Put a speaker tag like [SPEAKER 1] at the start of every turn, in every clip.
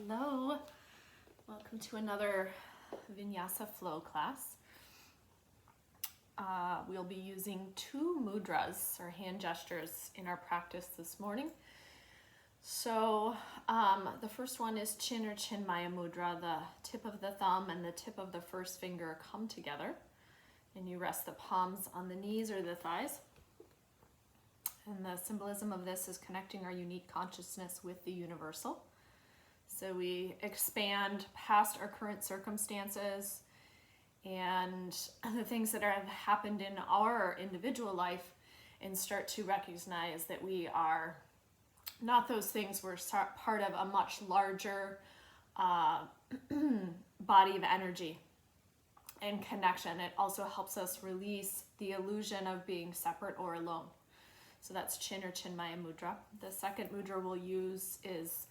[SPEAKER 1] Hello, welcome to another Vinyasa flow class. We'll be using two mudras or hand gestures in our practice this morning. So the first one is Chin or Chinmaya mudra. The tip of the thumb and the tip of the first finger come together and you rest the palms on the knees or the thighs. And the symbolism of this is connecting our unique consciousness with the universal. So we expand past our current circumstances and the things that have happened in our individual life and start to recognize that we are not those things. We're part of a much larger body of energy and connection. It also helps us release the illusion of being separate or alone. So that's Chin or Chinmaya mudra. The second mudra we'll use is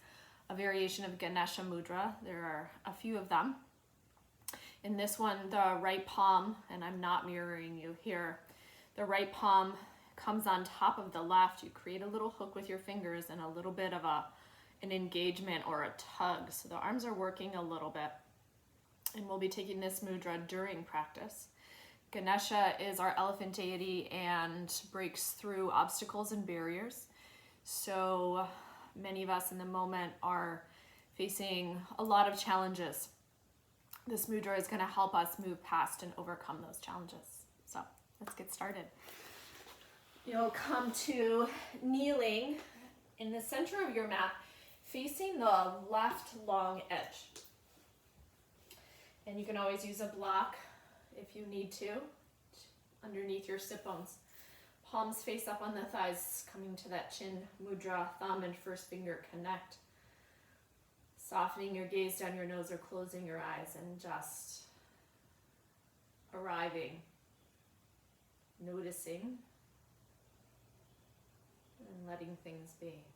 [SPEAKER 1] a variation of Ganesha mudra. There are a few of them. In this one, the right palm, and I'm not mirroring you here, the right palm comes on top of the left. You create a little hook with your fingers and a little bit of an engagement or a tug. So the arms are working a little bit. And we'll be taking this mudra during practice. Ganesha is our elephant deity and breaks through obstacles and barriers. So many of us in the moment are facing a lot of challenges. This mudra is going to help us move past and overcome those challenges. So let's get started. You'll come to kneeling in the center of your mat, facing the left long edge. And you can always use a block if you need to, underneath your sit bones. Palms face up on the thighs, coming to that chin mudra, thumb and first finger connect. Softening your gaze down your nose or closing your eyes and just arriving, noticing, and letting things be.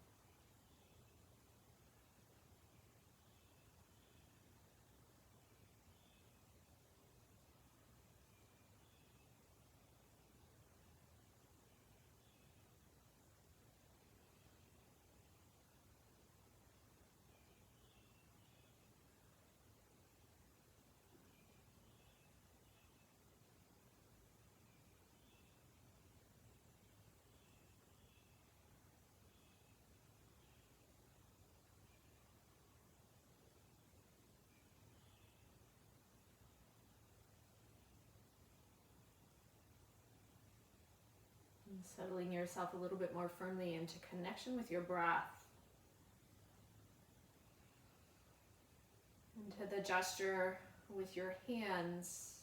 [SPEAKER 1] Settling yourself a little bit more firmly into connection with your breath. Into the gesture with your hands,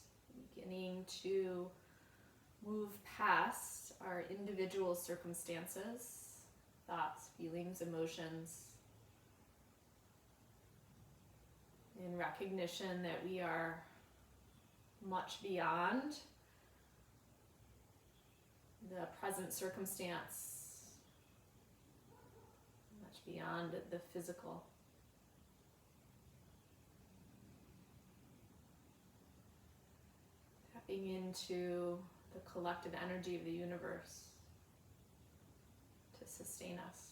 [SPEAKER 1] beginning to move past our individual circumstances, thoughts, feelings, emotions, in recognition that we are much beyond the present circumstance, much beyond the physical. Tapping into the collective energy of the universe to sustain us.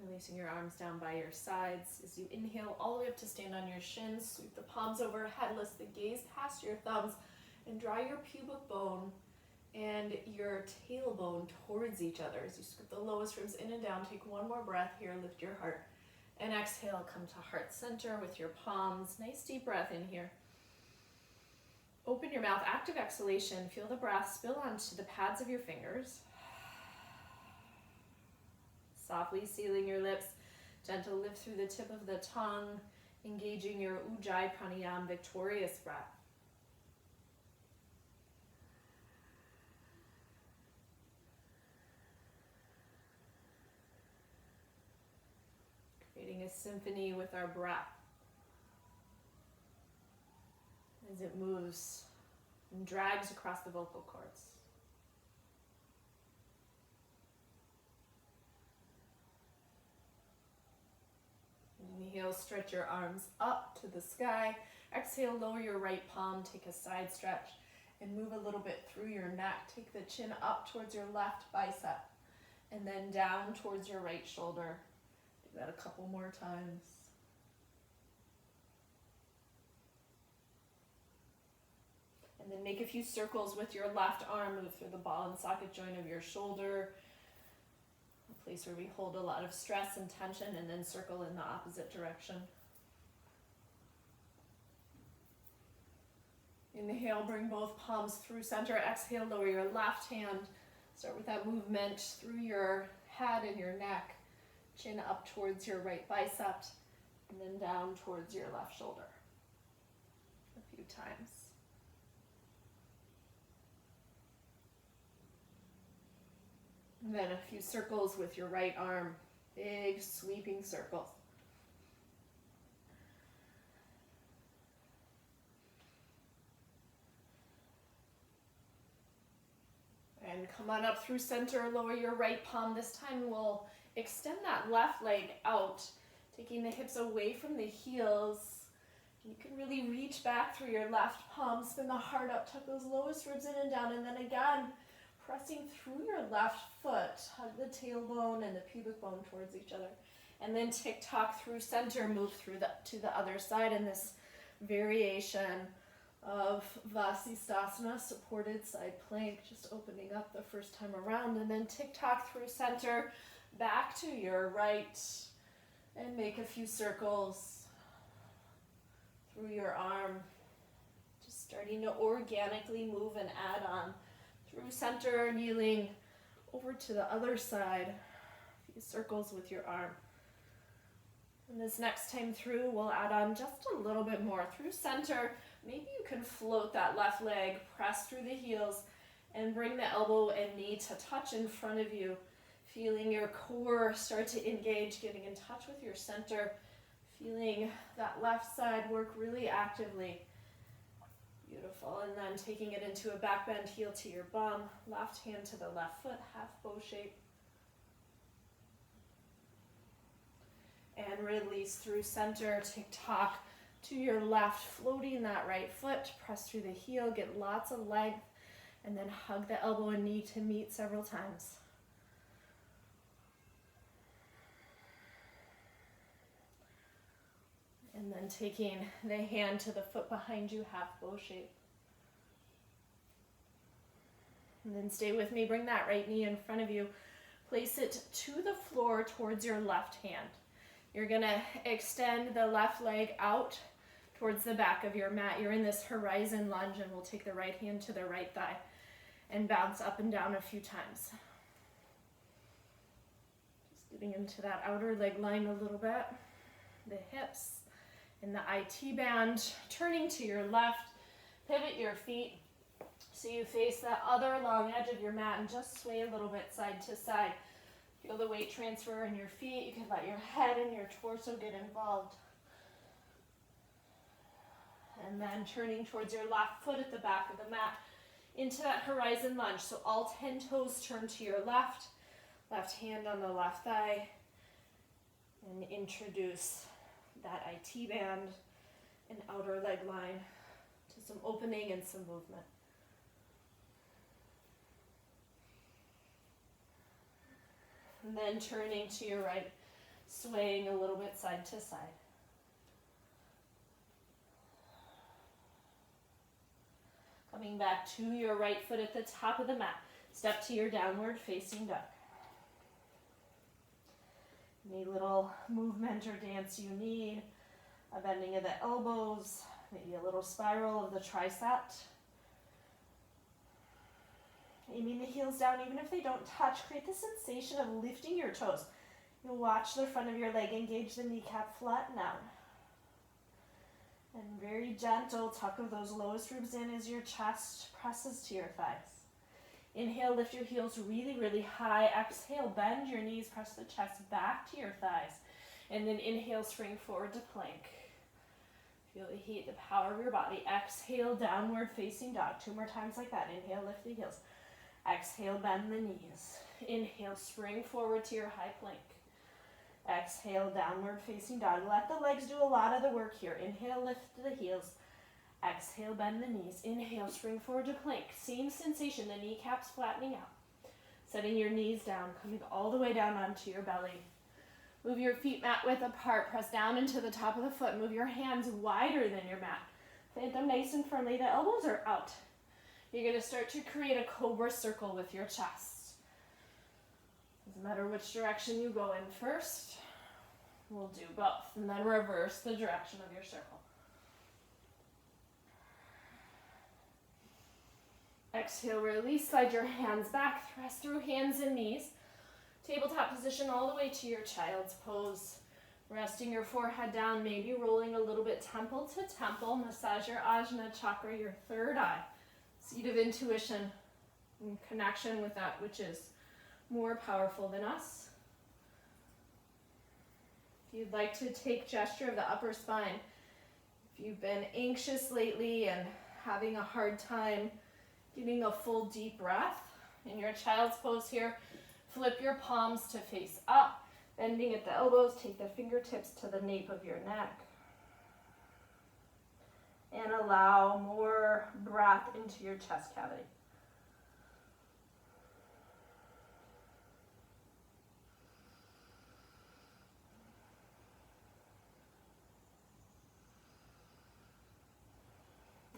[SPEAKER 1] Releasing your arms down by your sides as you inhale all the way up to stand on your shins. Sweep the palms overhead, lift the gaze past your thumbs, and draw your pubic bone and your tailbone towards each other. As you scoop the lowest ribs in and down, take one more breath here, lift your heart. And exhale, come to heart center with your palms. Nice deep breath in here. Open your mouth, active exhalation. Feel the breath spill onto the pads of your fingers. Softly sealing your lips, gentle lift through the tip of the tongue, engaging your Ujjayi Pranayama victorious breath. Creating a symphony with our breath as it moves and drags across the vocal cords. Inhale, stretch your arms up to the sky. Exhale, lower your right palm, take a side stretch. And move a little bit through your neck. Take the chin up towards your left bicep and then down towards your right shoulder. Do that a couple more times. And then make a few circles with your left arm. Move through the ball and socket joint of your shoulder, a place where we hold a lot of stress and tension, and then circle in the opposite direction. Inhale, bring both palms through center. Exhale, lower your left hand. Start with that movement through your head and your neck. Chin up towards your right bicep, and then down towards your left shoulder. A few times. And then a few circles with your right arm. Big sweeping circles. And come on up through center, lower your right palm. This time we'll extend that left leg out, taking the hips away from the heels. You can really reach back through your left palm, spin the heart up, tuck those lowest ribs in and down, and then again, pressing through your left foot, hug the tailbone and the pubic bone towards each other. And then tick-tock through center, move through to the other side in this variation of Vasisthasana, supported side plank, just opening up the first time around, and then tick-tock through center, back to your right, and make a few circles through your arm, just starting to organically move and add on through center, kneeling over to the other side, a few circles with your arm. And this next time through, we'll add on just a little bit more through center. Maybe you can float that left leg, press through the heels, and bring the elbow and knee to touch in front of you. Feeling your core start to engage, getting in touch with your center. Feeling that left side work really actively. Beautiful. And then taking it into a back bend, heel to your bum, left hand to the left foot, half bow shape. And release through center, tick-tock to your left, floating that right foot, press through the heel, get lots of length, and then hug the elbow and knee to meet several times. And then taking the hand to the foot behind you, half bow shape. And then stay with me, bring that right knee in front of you, place it to the floor towards your left hand. You're gonna extend the left leg out towards the back of your mat. You're in this horizon lunge, and we'll take the right hand to the right thigh and bounce up and down a few times. Just getting into that outer leg line a little bit. The hips in the IT band, turning to your left, pivot your feet so you face that other long edge of your mat and just sway a little bit side to side. Feel the weight transfer in your feet. You can let your head and your torso get involved. And then turning towards your left foot at the back of the mat into that horizon lunge. So all 10 toes turn to your left, left hand on the left thigh, and introduce that IT band and outer leg line to some opening and some movement. And then turning to your right, swaying a little bit side to side. Coming back to your right foot at the top of the mat. Step to your downward facing dog. Any little movement or dance you need, a bending of the elbows, maybe a little spiral of the tricep. Aiming the heels down, even if they don't touch, create the sensation of lifting your toes. You'll watch the front of your leg, engage the kneecap, flatten out. And very gentle tuck of those lowest ribs in as your chest presses to your thighs. Inhale, lift your heels really, really high. Exhale, bend your knees, press the chest back to your thighs. And then inhale, spring forward to plank. Feel the heat, the power of your body. Exhale, downward facing dog. 2 more times like that. Inhale, lift the heels. Exhale, bend the knees. Inhale, spring forward to your high plank. Exhale, downward facing dog. Let the legs do a lot of the work here. Inhale, lift the heels.
[SPEAKER 2] Exhale, bend the knees. Inhale, spring forward to plank. Same sensation, the kneecaps flattening out. Setting your knees down, coming all the way down onto your belly. Move your feet mat width apart. Press down into the top of the foot. Move your hands wider than your mat. Plant them nice and firmly. The elbows are out. You're going to start to create a cobra circle with your chest. Doesn't matter which direction you go in first. We'll do both. And then reverse the direction of your circle. Exhale, release, slide your hands back, thrust through hands and knees. Tabletop position all the way to your child's pose. Resting your forehead down, maybe rolling a little bit temple to temple. Massage your Ajna chakra, your third eye. Seat of intuition and connection with that which is more powerful than us. If you'd like to take gesture of the upper spine, if you've been anxious lately and having a hard time getting a full deep breath, in your child's pose here, flip your palms to face up, bending at the elbows, take the fingertips to the nape of your neck. And allow more breath into your chest cavity.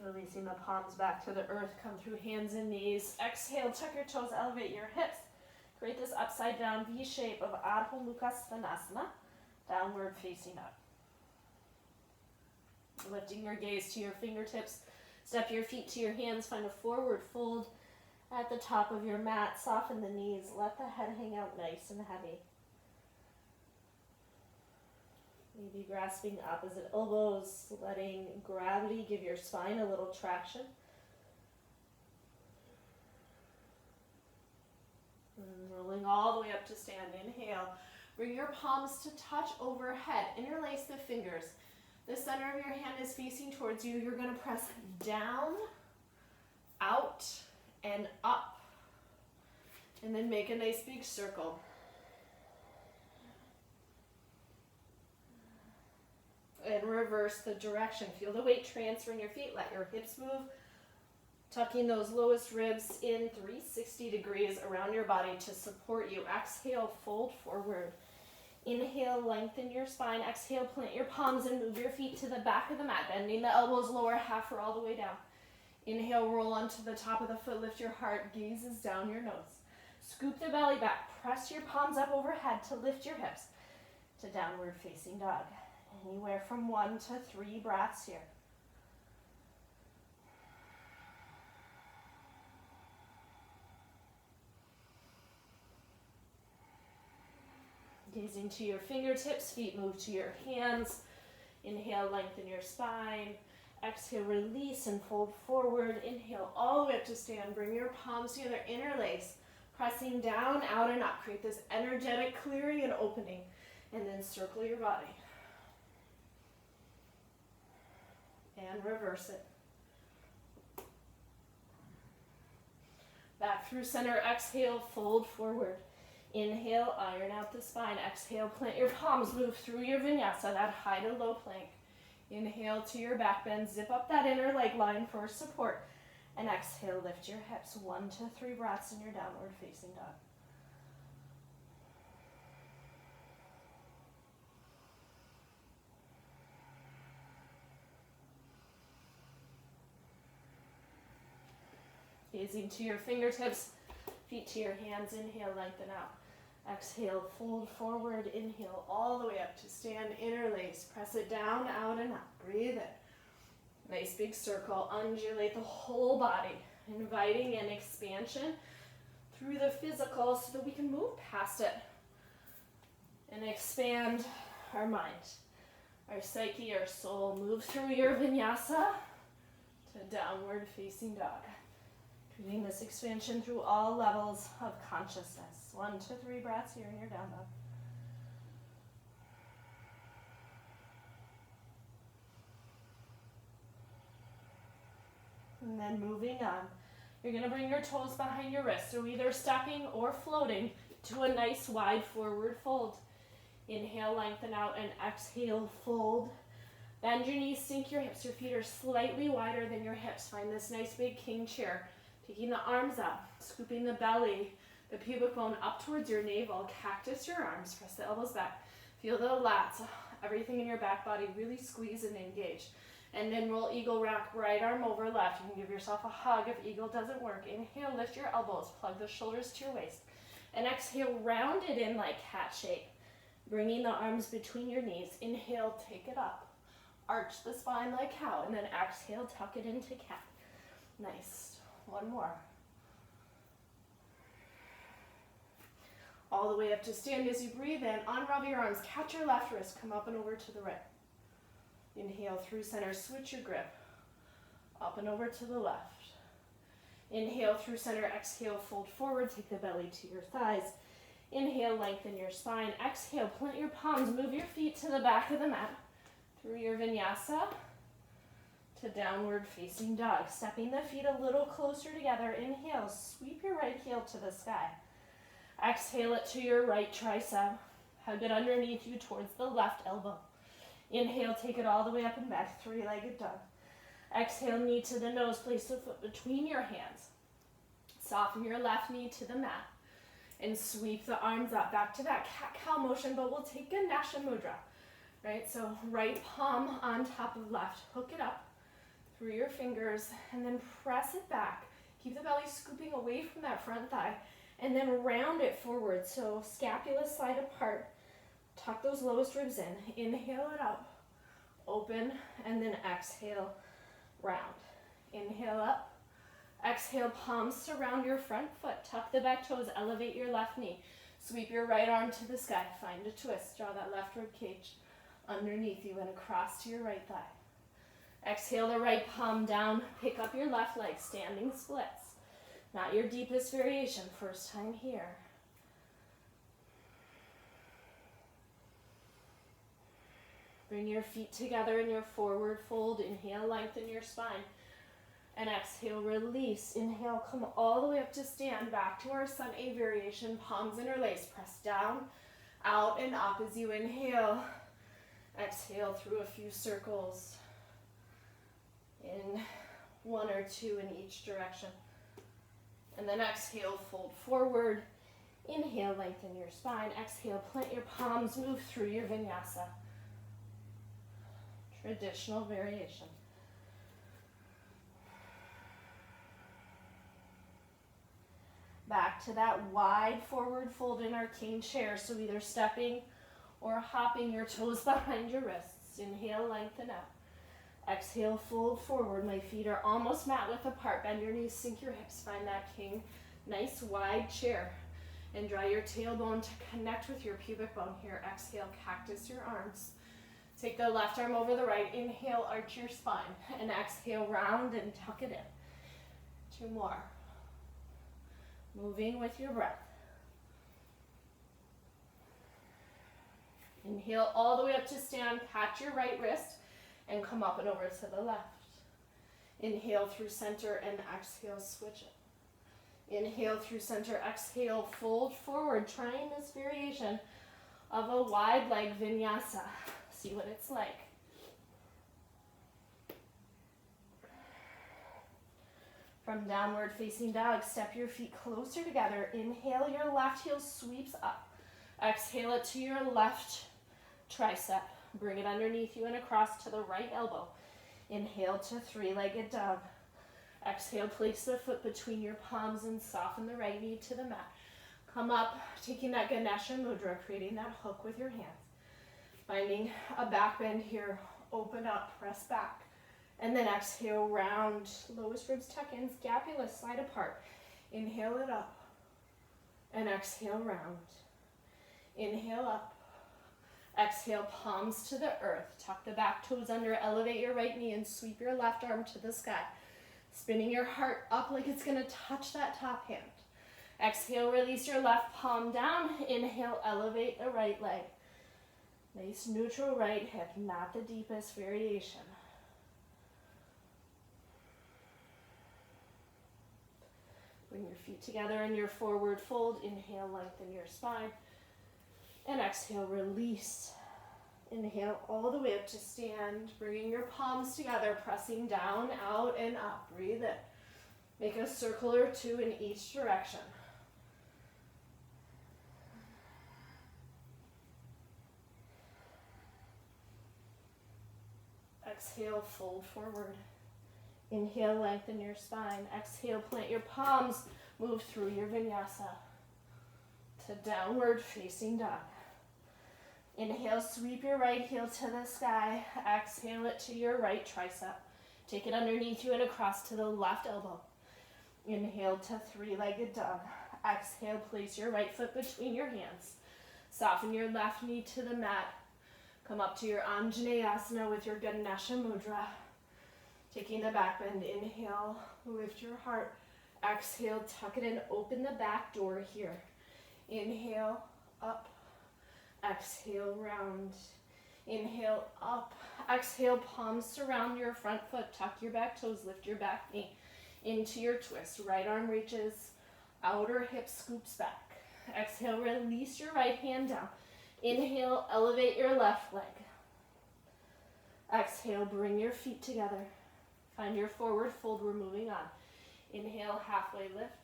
[SPEAKER 2] Releasing the palms back to the earth, come through hands and knees. Exhale, tuck your toes, elevate your hips. Create this upside down V shape of Adho Mukha Svanasana, downward facing up. Lifting your gaze to your fingertips, step your feet to your hands, find a forward fold at the top of your mat. Soften the knees, let the head hang out nice and heavy. Maybe grasping opposite elbows, letting gravity give your spine a little traction. And rolling all the way up to stand. Inhale. Bring your palms to touch overhead. Interlace the fingers. The center of your hand is facing towards you. You're going to press down, out, and up. And then make a nice big circle. And reverse the direction. Feel the weight transferring your feet. Let your hips move. Tucking those lowest ribs in 360 degrees around your body to support you. Exhale, fold forward. Inhale, lengthen your spine. Exhale, plant your palms and move your feet to the back of the mat, bending the elbows lower half or all the way down. Inhale, roll onto the top of the foot. Lift your heart, gazes down your nose. Scoop the belly back. Press your palms up overhead to lift your hips to downward facing dog. Anywhere from 1 to 3 breaths here. Gazing to your fingertips, feet move to your hands. Inhale, lengthen your spine. Exhale, release and fold forward. Inhale, all the way up to stand. Bring your palms together, interlace. Pressing down, out, and up. Create this energetic clearing and opening. And then circle your body. And reverse it. Back through center, exhale, fold forward. Inhale, iron out the spine. Exhale, plant your palms, move through your vinyasa, that high to low plank. Inhale to your back bend, zip up that inner leg line for support. And exhale, lift your hips. 1 to 3 breaths in your downward facing dog. Gazing to your fingertips, feet to your hands. Inhale, lengthen out. Exhale, fold forward. Inhale, all the way up to stand. Interlace. Press it down, out, and up. Breathe in. Nice big circle. Undulate the whole body. Inviting in expansion through the physical so that we can move past it and expand our mind, our psyche, our soul. Move through your vinyasa to downward facing dog. Creating this expansion through all levels of consciousness. 1 to 3 breaths here in your down dog. And then moving on. You're going to bring your toes behind your wrists, so either stepping or floating to a nice wide forward fold. Inhale, lengthen out, and exhale, fold. Bend your knees, sink your hips. Your feet are slightly wider than your hips. Find this nice big king chair. Taking the arms up, scooping the belly, the pubic bone up towards your navel. Cactus your arms, press the elbows back. Feel the lats, everything in your back body really squeeze and engage. And then roll eagle rock, right arm over left. You can give yourself a hug if eagle doesn't work. Inhale, lift your elbows, plug the shoulders to your waist. And exhale, round it in like cat shape. Bringing the arms between your knees. Inhale, take it up. Arch the spine like cow. And then exhale, tuck it into cat. Nice. One more. All the way up to stand as you breathe in. Unravel your arms. Catch your left wrist. Come up and over to the right. Inhale through center. Switch your grip. Up and over to the left. Inhale through center. Exhale, fold forward. Take the belly to your thighs. Inhale, lengthen your spine. Exhale, plant your palms. Move your feet to the back of the mat. Through your vinyasa to downward facing dog. Stepping the feet a little closer together. Inhale, sweep your right heel to the sky. Exhale it to your right tricep. Hug it underneath you towards the left elbow. Inhale, take it all the way up and back, three-legged dog. Exhale, knee to the nose. Place the foot between your hands. Soften your left knee to the mat. And sweep the arms up, back to that cat-cow motion, but we'll take Ganesha Mudra. Right, so right palm on top of left. Hook it up through your fingers, and then press it back. Keep the belly scooping away from that front thigh. And then round it forward, so scapula slide apart. Tuck those lowest ribs in. Inhale it up, open, and then exhale, round. Inhale up, exhale, palms surround your front foot. Tuck the back toes, elevate your left knee. Sweep your right arm to the sky. Find a twist. Draw that left rib cage underneath you and across to your right thigh. Exhale the right palm down. Pick up your left leg, standing splits. Not your deepest variation, first time here. Bring your feet together in your forward fold. Inhale, lengthen your spine. And exhale, release. Inhale, come all the way up to stand. Back to our Sun A variation. Palms interlace. Press down, out, and up as you inhale. Exhale through a few circles. In one or two in each direction. And then exhale, fold forward. Inhale, lengthen your spine. Exhale, plant your palms, move through your vinyasa. Traditional variation. Back to that wide forward fold in our king chair. So either stepping or hopping your toes behind your wrists. Inhale, lengthen out. Exhale, fold forward. My feet are almost mat width apart. Bend your knees, sink your hips. Find that king, nice wide chair. And draw your tailbone to connect with your pubic bone here. Exhale, cactus your arms. Take the left arm over the right. Inhale, arch your spine. And exhale, round and tuck it in. Two more. Moving with your breath. Inhale all the way up to stand. Catch your right wrist. And come up and over to the left. Inhale through center and exhale, switch it. Inhale through center, exhale, fold forward, trying this variation of a wide leg vinyasa. See what it's like. From downward facing dog, step your feet closer together. Inhale, your left heel sweeps up. Exhale it to your left tricep. Bring it underneath you and across to the right elbow. Inhale to three-legged dog. Exhale, place the foot between your palms and soften the right knee to the mat. Come up, taking that Ganesha Mudra, creating that hook with your hands. Finding a back bend here. Open up, press back. And then exhale, round. Lowest ribs tuck in, scapula slide apart. Inhale it up. And exhale, round. Inhale up. Exhale, palms to the earth. Tuck the back toes under, elevate your right knee and sweep your left arm to the sky. Spinning your heart up like it's gonna touch that top hand. Exhale, release your left palm down. Inhale, elevate the right leg. Nice neutral right hip, not the deepest variation. Bring your feet together in your forward fold. Inhale, lengthen your spine. And exhale, release. Inhale all the way up to stand, bringing your palms together, pressing down, out, and up. Breathe in. Make a circle or two in each direction. Exhale, fold forward. Inhale, lengthen your spine. Exhale, plant your palms, move through your vinyasa to downward facing dog. Inhale, sweep your right heel to the sky. Exhale it to your right tricep. Take it underneath you and across to the left elbow. Inhale to three-legged dog. Exhale, place your right foot between your hands. Soften your left knee to the mat. Come up to your Anjaneyasana with your Ganesha Mudra. Taking the back bend, inhale, lift your heart. Exhale, tuck it in, open the back door here. Inhale, up. Exhale, round. Inhale, up. Exhale, palms surround your front foot. Tuck your back toes, lift your back knee into your twist. Right arm reaches, outer hip scoops back. Exhale, release your right hand down. Inhale, elevate your left leg. Exhale, bring your feet together. Find your forward fold, we're moving on. Inhale, halfway lift.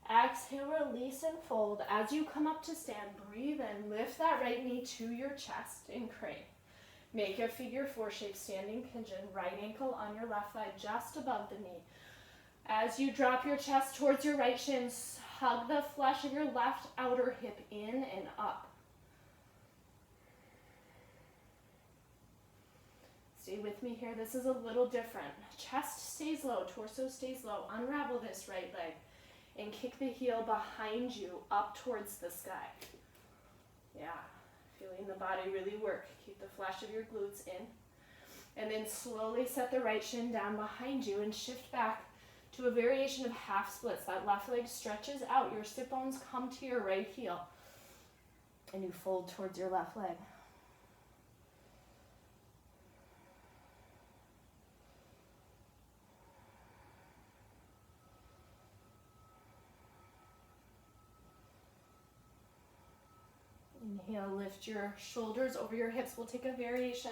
[SPEAKER 2] Exhale, release and fold. As you come up to stand, breathe in. Lift that right knee to your chest in crane. Make a figure four shape, standing pigeon. Right ankle on your left thigh, just above the knee. As you drop your chest towards your right shins, hug the flesh of your left outer hip in and up. Stay with me here. This is a little different. Chest stays low, torso stays low. Unravel this right leg and kick the heel behind you up towards the sky. Yeah, feeling the body really work. Keep the flesh of your glutes in. And then slowly set the right shin down behind you and shift back to a variation of half splits. That left leg stretches out. Your sit bones come to your right heel. And you fold towards your left leg. Inhale, lift your shoulders over your hips. We'll take a variation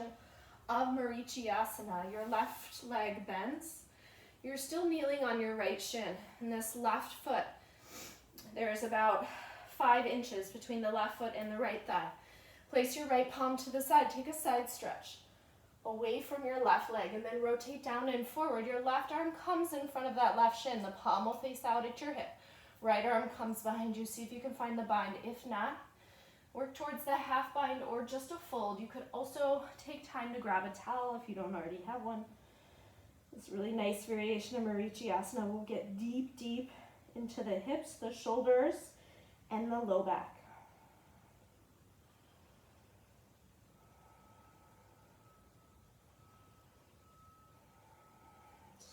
[SPEAKER 2] of Marichyasana. Your left leg bends. You're still kneeling on your right shin. And this left foot, there is about 5 inches between the left foot and the right thigh. Place your right palm to the side. Take a side stretch away from your left leg and then rotate down and forward. Your left arm comes in front of that left shin. The palm will face out at your hip. Right arm comes behind you. See if you can find the bind. If not, work towards the half bind or just a fold. You could also take time to grab a towel if you don't already have one. This really nice variation of Marichyasana will get deep, deep into the hips, the shoulders, and the low back.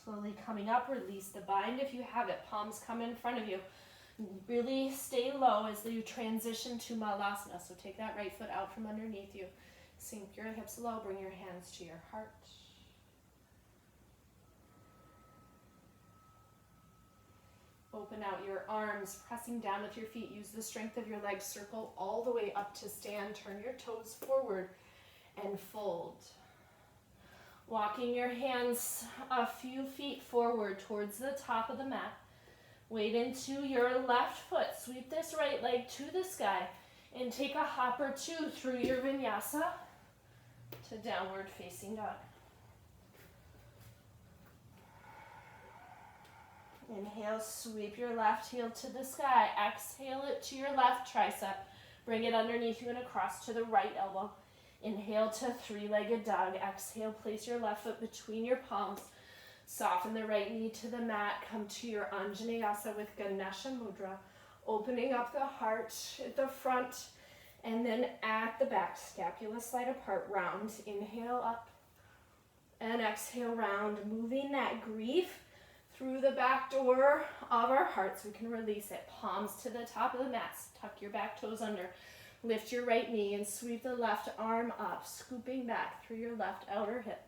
[SPEAKER 2] Slowly coming up, release the bind if you have it. Palms come in front of you. Really stay low as you transition to Malasana. So take that right foot out from underneath you. Sink your hips low, bring your hands to your heart. Open out your arms, pressing down with your feet. Use the strength of your legs. Circle all the way up to stand. Turn your toes forward and fold. Walking your hands a few feet forward towards the top of the mat. Weight into your left foot. Sweep this right leg to the sky and take a hop or two through your vinyasa to downward facing dog. Inhale, sweep your left heel to the sky. Exhale it to your left tricep. Bring it underneath you and across to the right elbow. Inhale to three-legged dog. Exhale, place your left foot between your palms. Soften the right knee to the mat. Come to your Anjaneyasana with Ganesha Mudra. Opening up the heart at the front and then at the back. Scapula slide apart, round. Inhale up and exhale round. Moving that grief through the back door of our hearts. We can release it. Palms to the top of the mat. Tuck your back toes under. Lift your right knee and sweep the left arm up, scooping back through your left outer hip.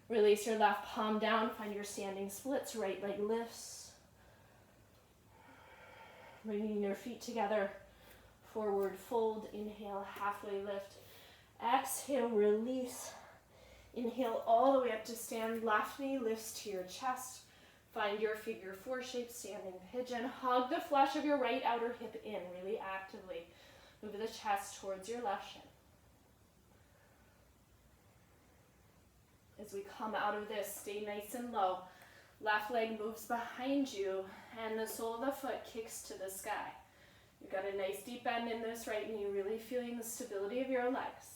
[SPEAKER 2] Release your left palm down. Find your standing splits. Right leg lifts. Bringing your feet together. Forward fold. Inhale, halfway lift. Exhale, release. Inhale all the way up to stand. Left knee lifts to your chest. Find your figure four shape, standing pigeon. Hug the flesh of your right outer hip in really actively. Move the chest towards your left shin. As we come out of this, stay nice and low. Left leg moves behind you, and the sole of the foot kicks to the sky. You've got a nice deep bend in this right knee, really feeling the stability of your legs.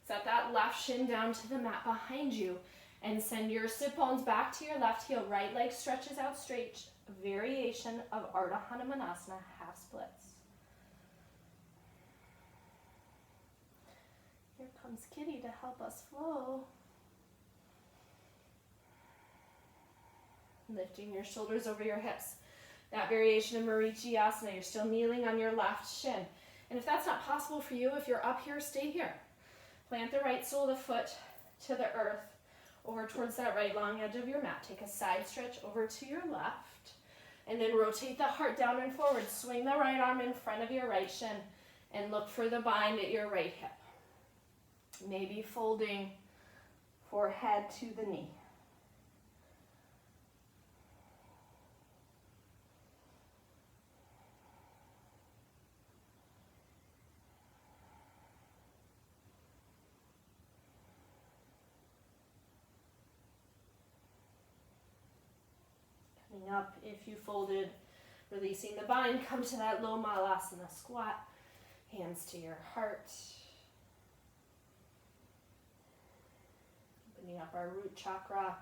[SPEAKER 2] Set that left shin down to the mat behind you, and send your sit bones back to your left heel. Right leg stretches out straight. A variation of Ardha Hanumanasana, half splits. Here comes Kitty to help us flow. Lifting your shoulders over your hips. That variation of Vinyasa, you're still kneeling on your left shin. And if that's not possible for you, if you're up here, stay here. Plant the right sole of the foot to the earth, over towards that right long edge of your mat. Take a side stretch over to your left, and then rotate the heart down and forward. Swing the right arm in front of your right shin, and look for the bind at your right hip. Maybe folding forehead to the knee. Up, if you folded, releasing the bind, come to that low malasana squat, hands to your heart. Opening up our root chakra,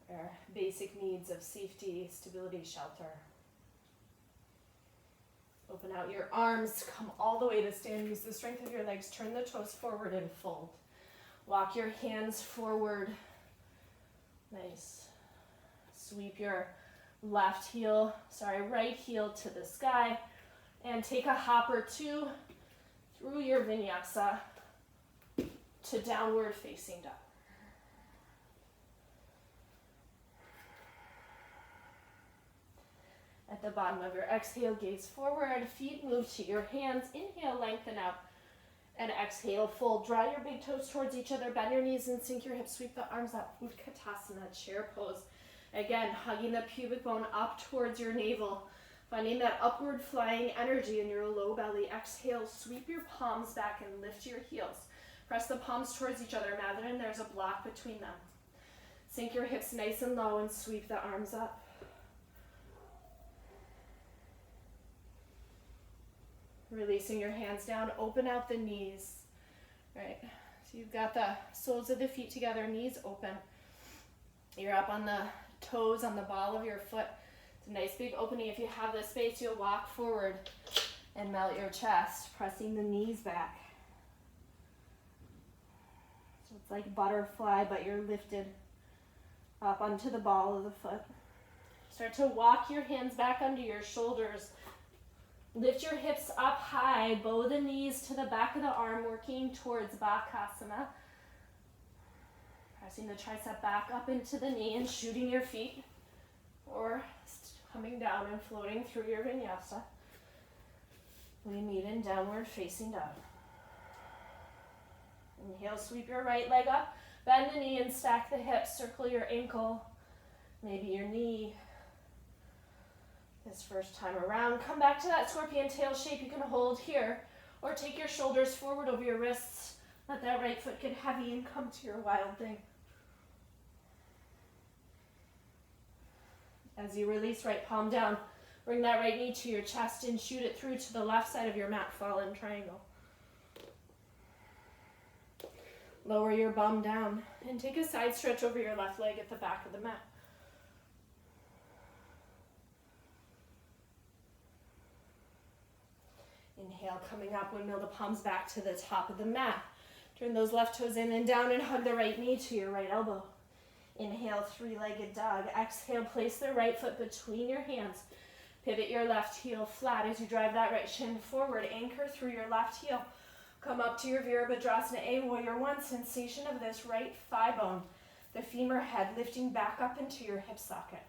[SPEAKER 2] our basic needs of safety, stability, shelter. Open out your arms, come all the way to stand, use the strength of your legs, turn the toes forward and fold. Walk your hands forward, nice. Sweep your right heel to the sky, and take a hop or two through your vinyasa to downward facing dog. At the bottom of your exhale, gaze forward, feet move to your hands. Inhale, lengthen out, and exhale, fold. Draw your big toes towards each other, bend your knees and sink your hips, sweep the arms up, Utkatasana, chair pose. Again, hugging the pubic bone up towards your navel, finding that upward flying energy in your low belly. Exhale, sweep your palms back and lift your heels. Press the palms towards each other. Imagine there's a block between them. Sink your hips nice and low and sweep the arms up. Releasing your hands down, open out the knees. Right, so you've got the soles of the feet together, knees open. You're up on the toes on the ball of your foot. It's a nice big opening. If you have the space, you'll walk forward and melt your chest, pressing the knees back. So it's like butterfly, but you're lifted up onto the ball of the foot. Start to walk your hands back under your shoulders. Lift your hips up high, bow the knees to the back of the arm, working towards Bakasana. Pressing the tricep back up into the knee and shooting your feet, or coming down and floating through your vinyasa. We meet in downward facing dog. Inhale, sweep your right leg up, bend the knee and stack the hips, circle your ankle, maybe your knee. This first time around, come back to that scorpion tail shape. You can hold here, or take your shoulders forward over your wrists. Let that right foot get heavy and come to your wild thing. As you release, right palm down, bring that right knee to your chest and shoot it through to the left side of your mat, fallen triangle. Lower your bum down and take a side stretch over your left leg at the back of the mat. Inhale, coming up, windmill the palms back to the top of the mat. Turn those left toes in and down and hug the right knee to your right elbow. Inhale, three-legged dog. Exhale, place the right foot between your hands. Pivot your left heel flat as you drive that right shin forward. Anchor through your left heel. Come up to your Virabhadrasana A, Warrior One. Sensation of this right thigh bone. The femur head lifting back up into your hip socket.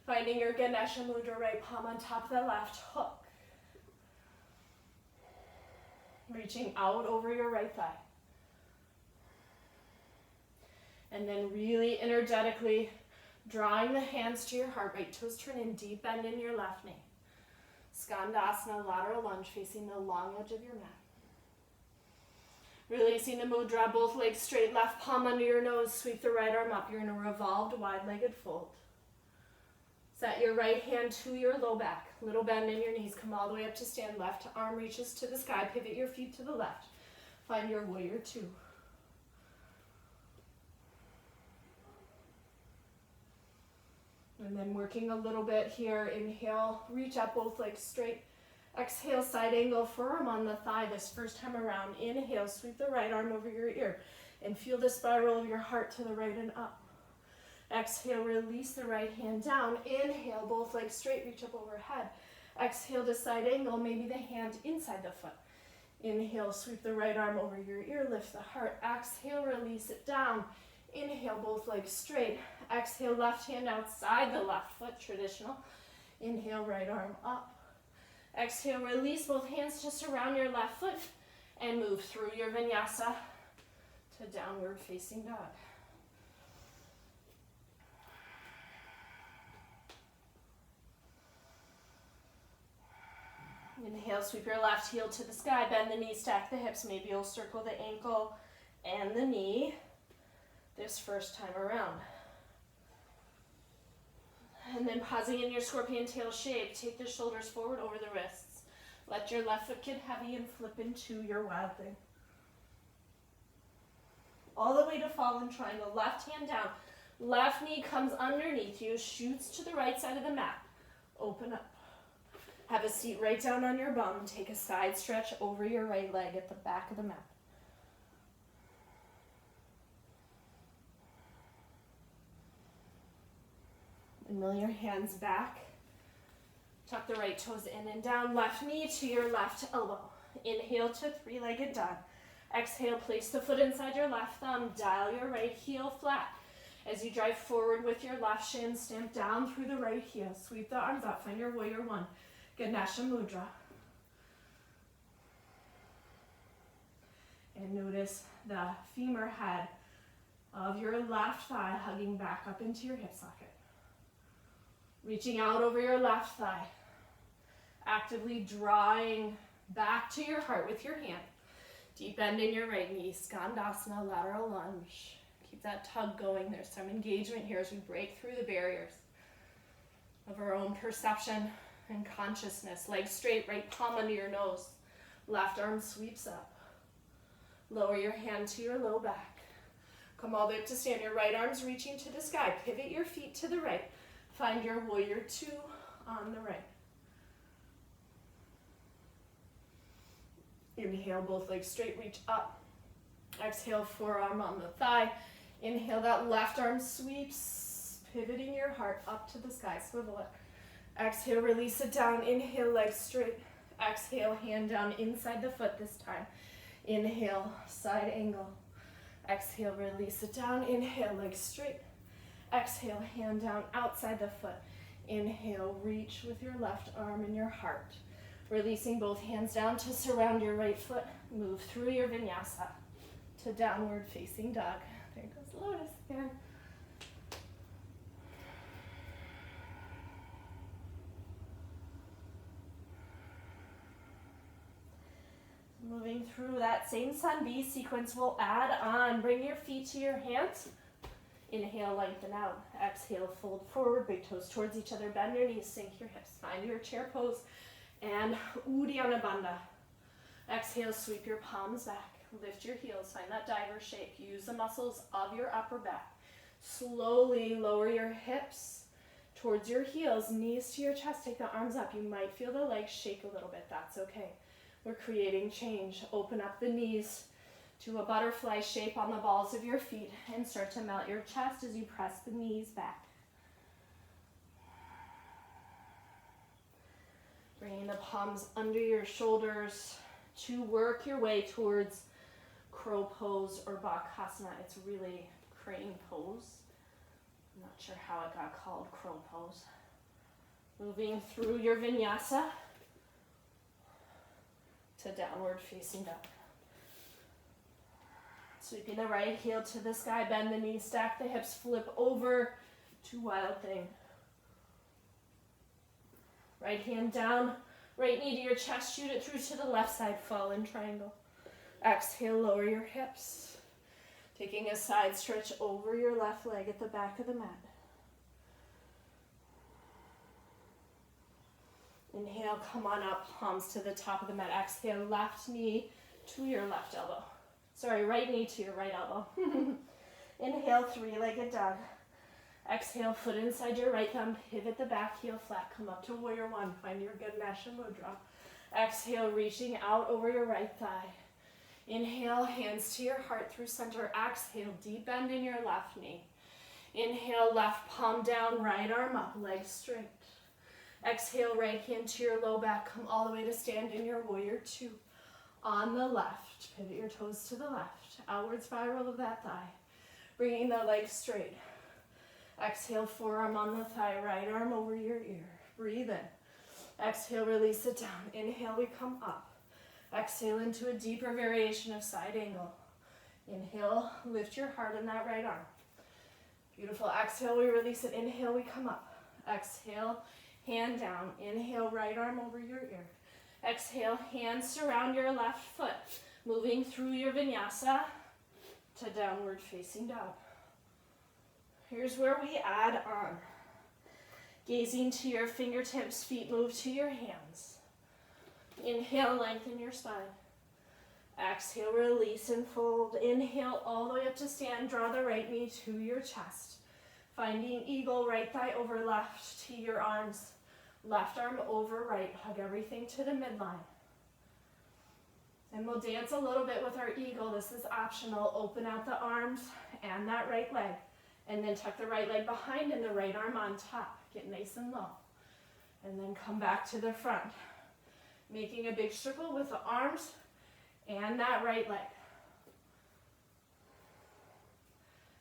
[SPEAKER 2] Finding your Ganesha Mudra, right palm on top of the left hook. Reaching out over your right thigh. And then really energetically drawing the hands to your heart, right toes turn in, deep bend in your left knee. Skandasana, lateral lunge, facing the long edge of your mat. Releasing the mudra, both legs straight, left palm under your nose, sweep the right arm up. You're in a revolved, wide-legged fold. Set your right hand to your low back. Little bend in your knees, come all the way up to stand. Left arm reaches to the sky, pivot your feet to the left. Find your warrior two. And then working a little bit here, inhale, reach up, both legs straight. Exhale, side angle, forearm on the thigh this first time around. Inhale, sweep the right arm over your ear and feel the spiral of your heart to the right and up. Exhale, release the right hand down. Inhale, both legs straight, reach up overhead. Exhale to side angle, maybe the hand inside the foot. Inhale, sweep the right arm over your ear, lift the heart. Exhale, release it down. Inhale, both legs straight. Exhale, left hand outside the left foot, traditional. Inhale, right arm up. Exhale, release both hands to surround your left foot and move through your vinyasa to downward facing dog. Inhale, sweep your left heel to the sky, bend the knee, stack the hips. Maybe you'll circle the ankle and the knee this first time around. And then pausing in your scorpion tail shape, take the shoulders forward over the wrists. Let your left foot get heavy and flip into your wild thing. All the way to fallen triangle, left hand down. Left knee comes underneath you, shoots to the right side of the mat. Open up. Have a seat right down on your bum. Take a side stretch over your right leg at the back of the mat. And mill your hands back. Tuck the right toes in and down. Left knee to your left elbow. Inhale to three-legged dog. Exhale, place the foot inside your left thumb. Dial your right heel flat. As you drive forward with your left shin, stamp down through the right heel. Sweep the arms up. Find your warrior one. Ganesha Mudra. And notice the femur head of your left thigh hugging back up into your hip socket. Reaching out over your left thigh. Actively drawing back to your heart with your hand. Deep bend in your right knee. Skandasana, lateral lunge. Keep that tug going. There's some engagement here as we break through the barriers of our own perception and consciousness. Legs straight, right palm under your nose. Left arm sweeps up. Lower your hand to your low back. Come all the way up to stand. Your right arm's reaching to the sky. Pivot your feet to the right. Find your warrior two on the right. Inhale, both legs straight, reach up. Exhale, forearm on the thigh. Inhale, that left arm sweeps, pivoting your heart up to the sky. Swivel it. Exhale, release it down. Inhale, legs straight. Exhale, hand down inside the foot this time. Inhale, side angle. Exhale, release it down. Inhale, legs straight. Exhale, hand down outside the foot. Inhale, reach with your left arm and your heart. Releasing both hands down to surround your right foot. Move through your vinyasa to downward facing dog. There goes lotus again. Moving through that same Sun B sequence, we'll add on. Bring your feet to your hands. Inhale, lengthen out. Exhale, fold forward, big toes towards each other. Bend your knees, sink your hips. Find your chair pose. And Uddiyana Bandha. Exhale, sweep your palms back. Lift your heels. Find that diver shape. Use the muscles of your upper back. Slowly lower your hips towards your heels. Knees to your chest. Take the arms up. You might feel the legs shake a little bit. That's okay. We're creating change. Open up the knees to a butterfly shape on the balls of your feet and start to melt your chest as you press the knees back. Bringing the palms under your shoulders to work your way towards crow pose or bakasana. It's really crane pose. I'm not sure how it got called crow pose. Moving through your vinyasa to downward facing dog. Sweeping the right heel to the sky, bend the knees, stack the hips, flip over to Wild Thing. Right hand down, right knee to your chest, shoot it through to the left side, Fallen Triangle. Exhale, lower your hips. Taking a side stretch over your left leg at the back of the mat. Inhale, come on up, palms to the top of the mat. Exhale, left knee to your left elbow. Sorry, right knee to your right elbow. Inhale, three-legged dog. Exhale, foot inside your right thumb, pivot the back heel flat, come up to Warrior One, find your Ganesha Mudra. Exhale, reaching out over your right thigh. Inhale, hands to your heart through center. Exhale, deep bend in your left knee. Inhale, left palm down, right arm up, legs straight. Exhale, right hand to your low back, come all the way to stand in your Warrior Two. On the left, pivot your toes to the left, outward spiral of that thigh, bringing the legs straight. Exhale, forearm on the thigh, right arm over your ear. Breathe in. Exhale, release it down. Inhale, we come up. Exhale into a deeper variation of side angle. Inhale, lift your heart in that right arm. Beautiful. Exhale, we release it. Inhale, we come up. Exhale, hand down. Inhale, right arm over your ear. Exhale, hands surround your left foot, moving through your vinyasa to downward facing dog. Here's where we add on. Gazing to your fingertips, feet move to your hands. Inhale, lengthen your spine. Exhale, release and fold. Inhale, all the way up to stand. Draw the right knee to your chest. Finding eagle, right thigh over left to your arms. Left arm over right, hug everything to the midline. And we'll dance a little bit with our eagle. This is optional. Open out the arms and that right leg. And then tuck the right leg behind and the right arm on top. Get nice and low. And then come back to the front. Making a big circle with the arms and that right leg.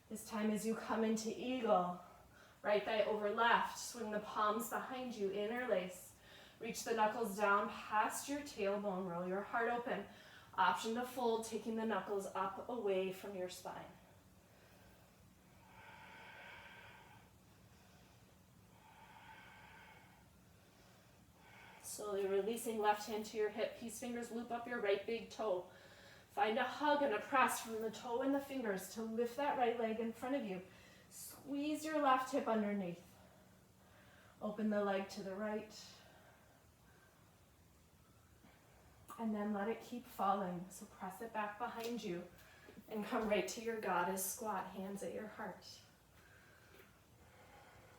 [SPEAKER 2] This time as you come into eagle, right thigh over left, swing the palms behind you, interlace. Reach the knuckles down past your tailbone, roll your heart open. Option to fold, taking the knuckles up away from your spine. Slowly releasing left hand to your hip, peace fingers loop up your right big toe. Find a hug and a press from the toe and the fingers to lift that right leg in front of you. Squeeze your left hip underneath. Open the leg to the right. And then let it keep falling. So press it back behind you and come right to your goddess squat, hands at your heart.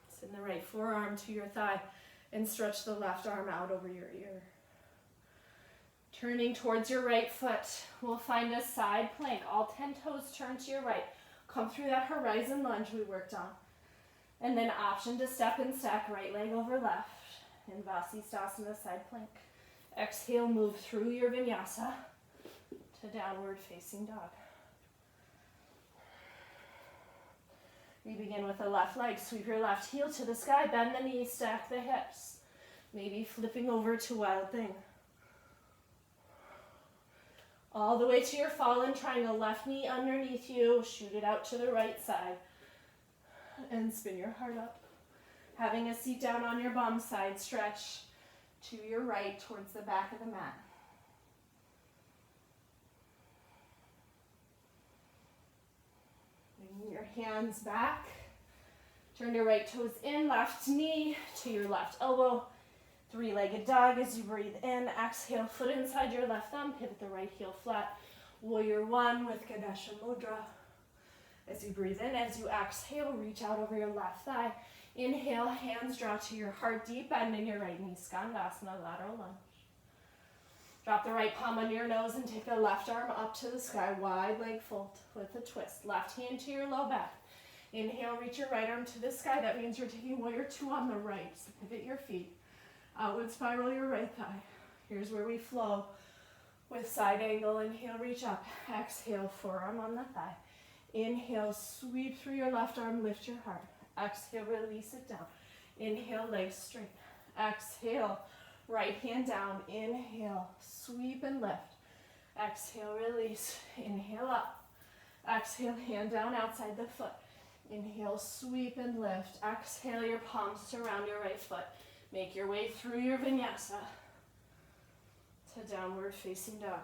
[SPEAKER 2] Send the right forearm to your thigh and stretch the left arm out over your ear. Turning towards your right foot, we'll find a side plank. All 10 toes turn to your right. Come through that horizon lunge we worked on. And then option to step and stack, right leg over left. In Vasisthasana, side plank. Exhale, move through your vinyasa to downward facing dog. We begin with the left leg. Sweep your left heel to the sky, bend the knees, stack the hips. Maybe flipping over to Wild Thing. All the way to your Fallen Triangle, left knee underneath you, shoot it out to the right side. And spin your heart up. Having a seat down on your bum, side stretch to your right towards the back of the mat. Bring your hands back. Turn your right toes in, left knee to your left elbow. Three-legged dog as you breathe in. Exhale, foot inside your left thumb. Pivot the right heel flat. Warrior One with Ganesha Mudra. As you breathe in, as you exhale, reach out over your left thigh. Inhale, hands draw to your heart, deep bend in your right knee. Skandasana, lateral lunge. Drop the right palm under your nose and take the left arm up to the sky. Wide leg fold with a twist. Left hand to your low back. Inhale, reach your right arm to the sky. That means you're taking Warrior Two on the right. So pivot your feet. Outward spiral your right thigh. Here's where we flow with side angle. Inhale, reach up. Exhale, forearm on the thigh. Inhale, sweep through your left arm, lift your heart. Exhale, release it down. Inhale, legs straight. Exhale, right hand down. Inhale, sweep and lift. Exhale, release. Inhale up. Exhale, hand down outside the foot. Inhale, sweep and lift. Exhale, your palms surround your right foot. Make your way through your vinyasa to downward facing dog.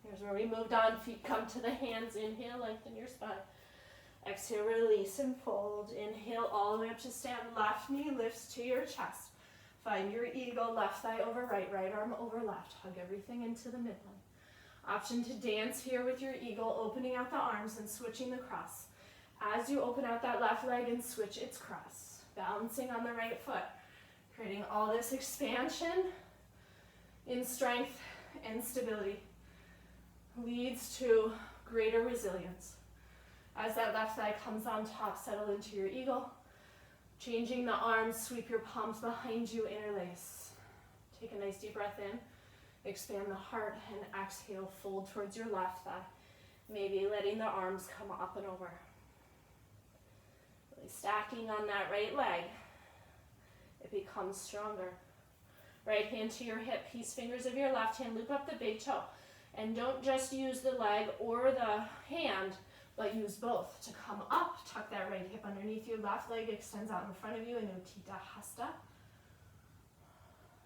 [SPEAKER 2] Here's where we moved on. Feet come to the hands. Inhale, lengthen your spine. Exhale, release and fold. Inhale, all the way up to stand. Left knee lifts to your chest. Find your eagle, left thigh over right, right arm over left. Hug everything into the midline. Option to dance here with your eagle, opening out the arms and switching the cross. As you open out that left leg and switch its cross, balancing on the right foot, creating all this expansion in strength and stability leads to greater resilience. As that left thigh comes on top, settle into your eagle. Changing the arms, sweep your palms behind you, interlace. Take a nice deep breath in, expand the heart, and exhale, fold towards your left thigh. Maybe letting the arms come up and over. Really stacking on that right leg. It becomes stronger. Right hand to your hip, peace fingers of your left hand, loop up the big toe. And don't just use the leg or the hand, but use both to come up. Tuck that right hip underneath you. Left leg extends out in front of you in Utthita Hasta.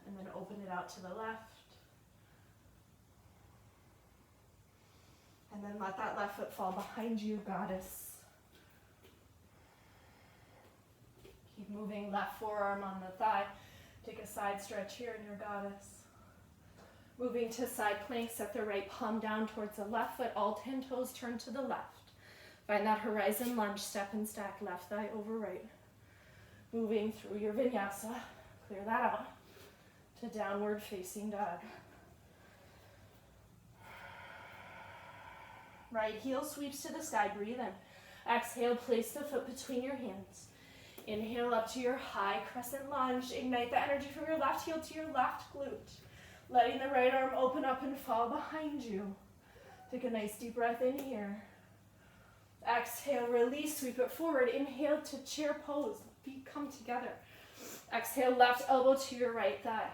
[SPEAKER 2] And then open it out to the left. And then let that left foot fall behind you, goddess. Keep moving, left forearm on the thigh. Take a side stretch here in your goddess. Moving to side plank, set the right palm down towards the left foot. All 10 toes turn to the left. Find that horizon lunge, step and stack, left thigh over right. Moving through your vinyasa, clear that out, to downward facing dog. Right heel sweeps to the sky, breathe in. Exhale, place the foot between your hands. Inhale up to your high crescent lunge. Ignite the energy from your left heel to your left glute. Letting the right arm open up and fall behind you. Take a nice deep breath in here. Exhale, release, sweep it forward. Inhale to chair pose. Feet come together. Exhale, left elbow to your right thigh.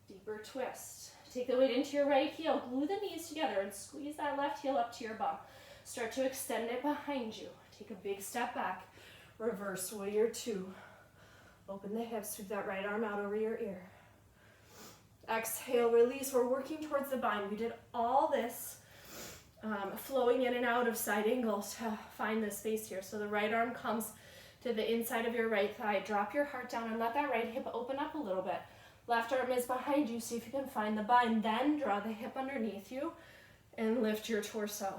[SPEAKER 2] Deeper twist. Take the weight into your right heel. Glue the knees together and squeeze that left heel up to your bum. Start to extend it behind you. Take a big step back. Reverse warrior 2. Open the hips. Sweep that right arm out over your ear. Exhale, release. We're working towards the bind. We did all this flowing in and out of side angles to find this space here. So the right arm comes to the inside of your right thigh. Drop your heart down and let that right hip open up a little bit. Left arm is behind you. See if you can find the bind. Then draw the hip underneath you and lift your torso.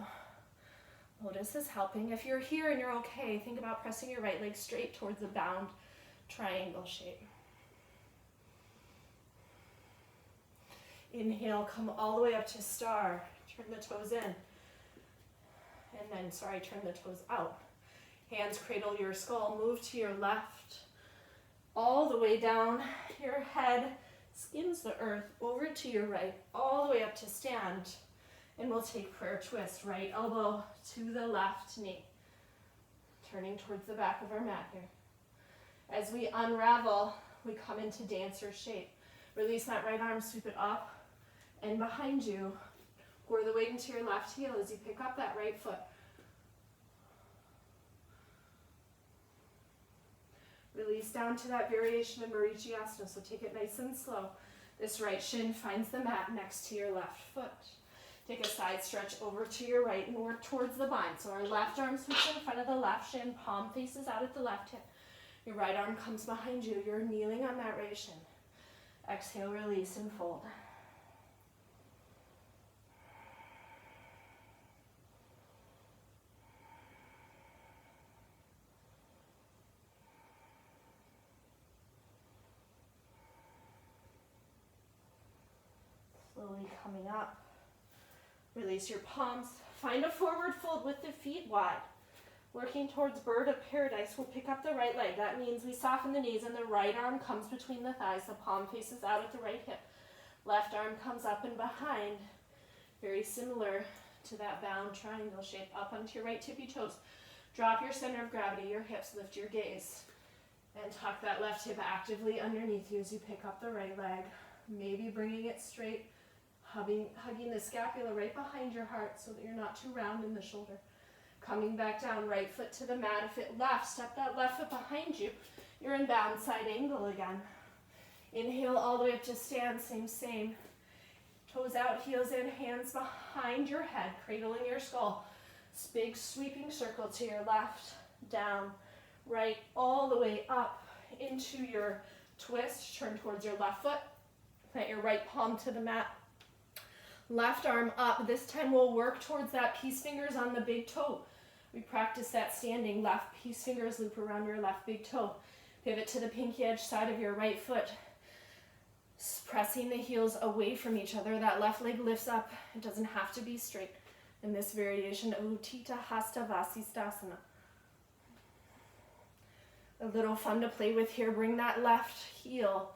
[SPEAKER 2] Lotus is helping. If you're here and you're okay, think about pressing your right leg straight towards the bound triangle shape. Inhale, come all the way up to star. Turn the toes in. And then, turn the toes out. Hands cradle your skull. Move to your left. All the way down. Your head skims the earth. Over to your right. All the way up to stand. And we'll take prayer twist. Right elbow to the left knee. Turning towards the back of our mat here. As we unravel, we come into dancer shape. Release that right arm, sweep it up and behind you. Pour the weight into your left heel as you pick up that right foot. Release down to that variation of Marichyasana, so take it nice and slow. This right shin finds the mat next to your left foot. Take a side stretch over to your right and work towards the bind. So our left arm sweeps in front of the left shin, palm faces out at the left hip. Your right arm comes behind you. You're kneeling on that right shin. Exhale, release, and fold. Slowly coming up. Release your palms. Find a forward fold with the feet wide. Working towards bird of paradise, we'll pick up the right leg. That means we soften the knees and the right arm comes between the thighs. The palm faces out at the right hip. Left arm comes up and behind. Very similar to that bound triangle shape. Up onto your right tippy toes. Drop your center of gravity, your hips, lift your gaze. And tuck that left hip actively underneath you as you pick up the right leg. maybe bringing it straight, hugging the scapula right behind your heart so that you're not too round in the shoulder. Coming back down, right foot to the mat. If it left, step that left foot behind you. You're in bound side angle again. Inhale all the way up to stand, same. Toes out, heels in, hands behind your head, cradling your skull. Big sweeping circle to your left, down, right, all the way up into your twist. Turn towards your left foot. Plant your right palm to the mat. Left arm up. This time we'll work towards that peace fingers on the big toe. We practice that standing. Left peace fingers loop around your left big toe. Pivot to the pinky edge side of your right foot. Pressing the heels away from each other. That left leg lifts up. It doesn't have to be straight. In this variation of Utthita Hasta Vasisthasana. A little fun to play with here. Bring that left heel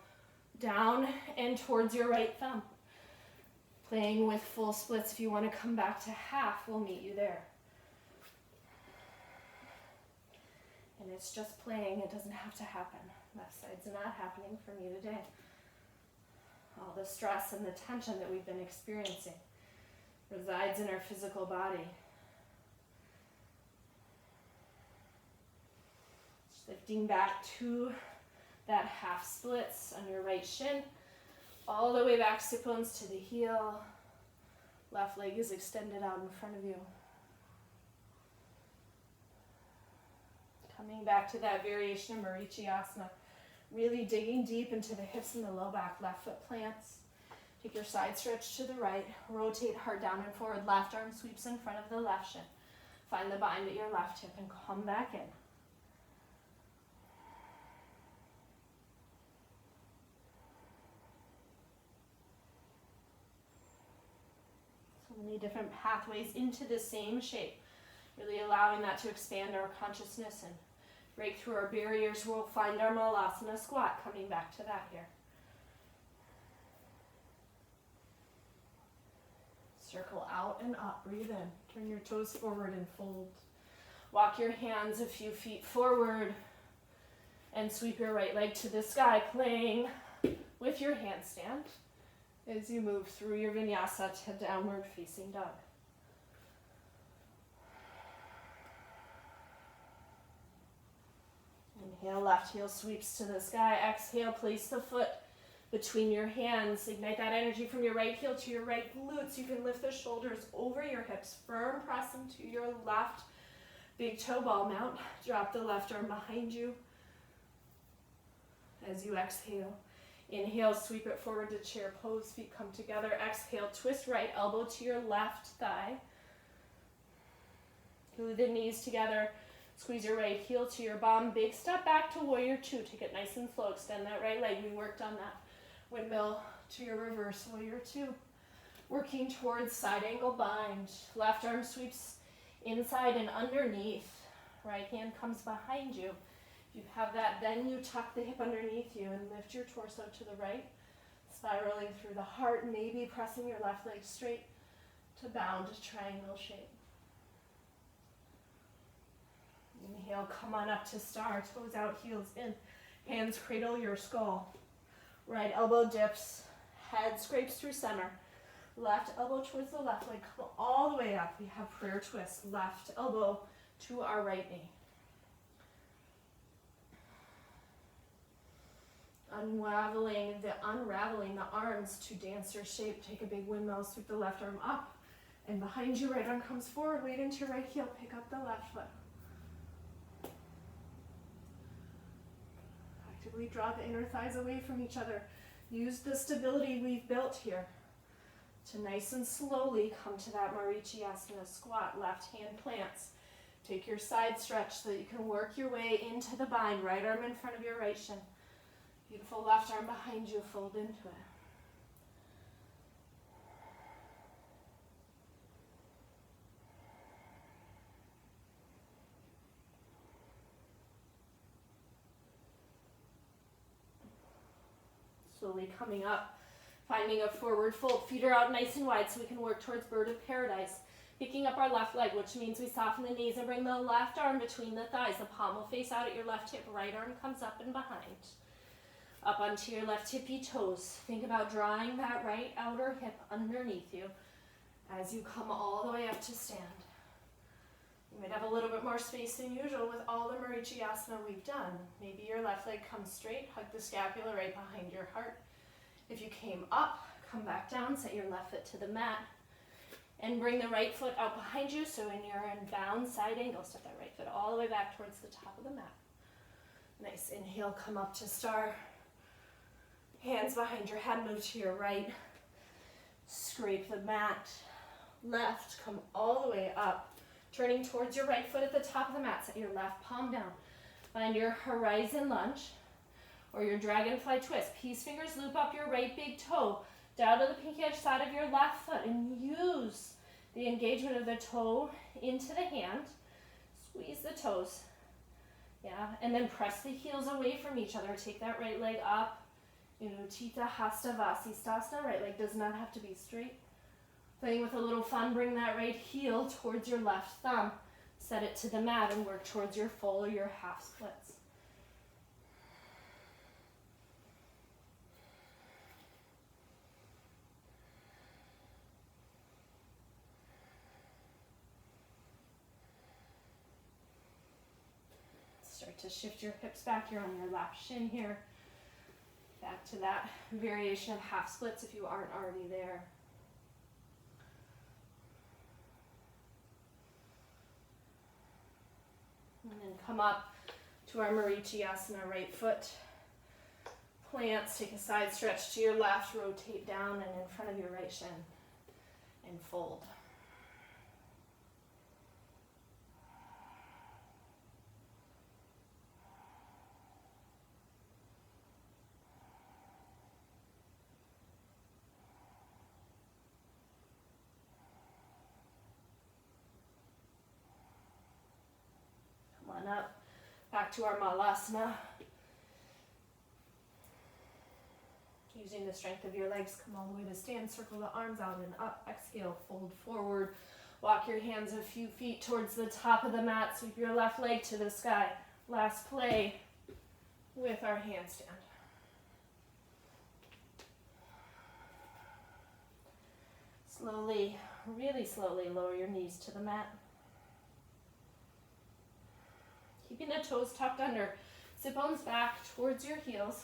[SPEAKER 2] down and towards your right thumb. Playing with full splits. If you want to come back to half, we'll meet you there. And it's just playing. It doesn't have to happen. Left side's not happening for me today. All the stress and the tension that we've been experiencing resides in our physical body. Lifting back to that half splits on your right shin. All the way back, sit bones to the heel. Left leg is extended out in front of you. Coming back to that variation of Marichiyasana. Really digging deep into the hips and the low back. Left foot plants. Take your side stretch to the right. Rotate hard down and forward. Left arm sweeps in front of the left shin. Find the bind at your left hip and come back in. So many different pathways into the same shape. Really allowing that to expand our consciousness and break through our barriers. We'll find our Malasana squat. Coming back to that here. Circle out and up, breathe in. Turn your toes forward and fold. Walk your hands a few feet forward and sweep your right leg to the sky, playing with your handstand as you move through your vinyasa to downward facing dog. Inhale, left heel sweeps to the sky. Exhale, place the foot between your hands. Ignite that energy from your right heel to your right glutes. You can lift the shoulders over your hips. Firm press into your left big toe ball mount. Drop the left arm behind you as you exhale. Inhale, sweep it forward to chair pose. Feet come together. Exhale, twist right elbow to your left thigh. Glue the knees together. Squeeze your right heel to your bum. Big step back to warrior two. Take it nice and slow. Extend that right leg. We worked on that. Windmill to your reverse warrior two. Working towards side angle bind. Left arm sweeps inside and underneath. Right hand comes behind you. If you have that, then you tuck the hip underneath you and lift your torso to the right. Spiraling through the heart, maybe pressing your left leg straight to bound triangle shape. Inhale, come on up to star. Toes out, heels in. Hands cradle your skull. Right elbow dips. Head scrapes through center. Left elbow towards the left leg. Come all the way up. We have prayer twist. Left elbow to our right knee. Unraveling the arms to dancer shape. Take a big windmill. Sweep the left arm up. And behind you, right arm comes forward. Weight into your right heel. Pick up the left foot. Actively draw the inner thighs away from each other. Use the stability we've built here to nice and slowly come to that Marichiyasana squat. Left hand plants. Take your side stretch so that you can work your way into the bind. Right arm in front of your right shin. Beautiful left arm behind you. Fold into it. Slowly coming up, finding a forward fold. Feet are out nice and wide so we can work towards bird of paradise. Picking up our left leg, which means we soften the knees and bring the left arm between the thighs. The palm will face out at your left hip. Right arm comes up and behind. Up onto your left tippy toes. Think about drawing that right outer hip underneath you as you come all the way up to stand. You might have a little bit more space than usual with all the Vinyasa we've done. Maybe your left leg comes straight, hug the scapula right behind your heart. If you came up, come back down, set your left foot to the mat, and bring the right foot out behind you. So when you're in bound side angle, step that right foot all the way back towards the top of the mat. Nice, inhale, come up to star. Hands behind your head, move to your right. Scrape the mat. Left, come all the way up. Turning towards your right foot at the top of the mat. Set your left palm down. Find your horizon lunge or your dragonfly twist. Peace fingers, loop up your right big toe down to the pinky edge side of your left foot and use the engagement of the toe into the hand. Squeeze the toes. Yeah, and then press the heels away from each other. Take that right leg up. Utthita Hasta Vasisthasana. Right leg does not have to be straight. Playing with a little fun, bring that right heel towards your left thumb. Set it to the mat and work towards your full or your half splits. Start to shift your hips back. You're on your left shin here. Back to that variation of half splits if you aren't already there. And then come up to our Vinyasa, right foot plants. Take a side stretch to your left, rotate down and in front of your right shin and fold. Up, back to our Malasana. Using the strength of your legs, come all the way to stand, circle the arms out and up, exhale, fold forward. Walk your hands a few feet towards the top of the mat, sweep your left leg to the sky. Last play with our handstand. Slowly, really slowly lower your knees to the mat. Keeping the toes tucked under. Sit bones back towards your heels.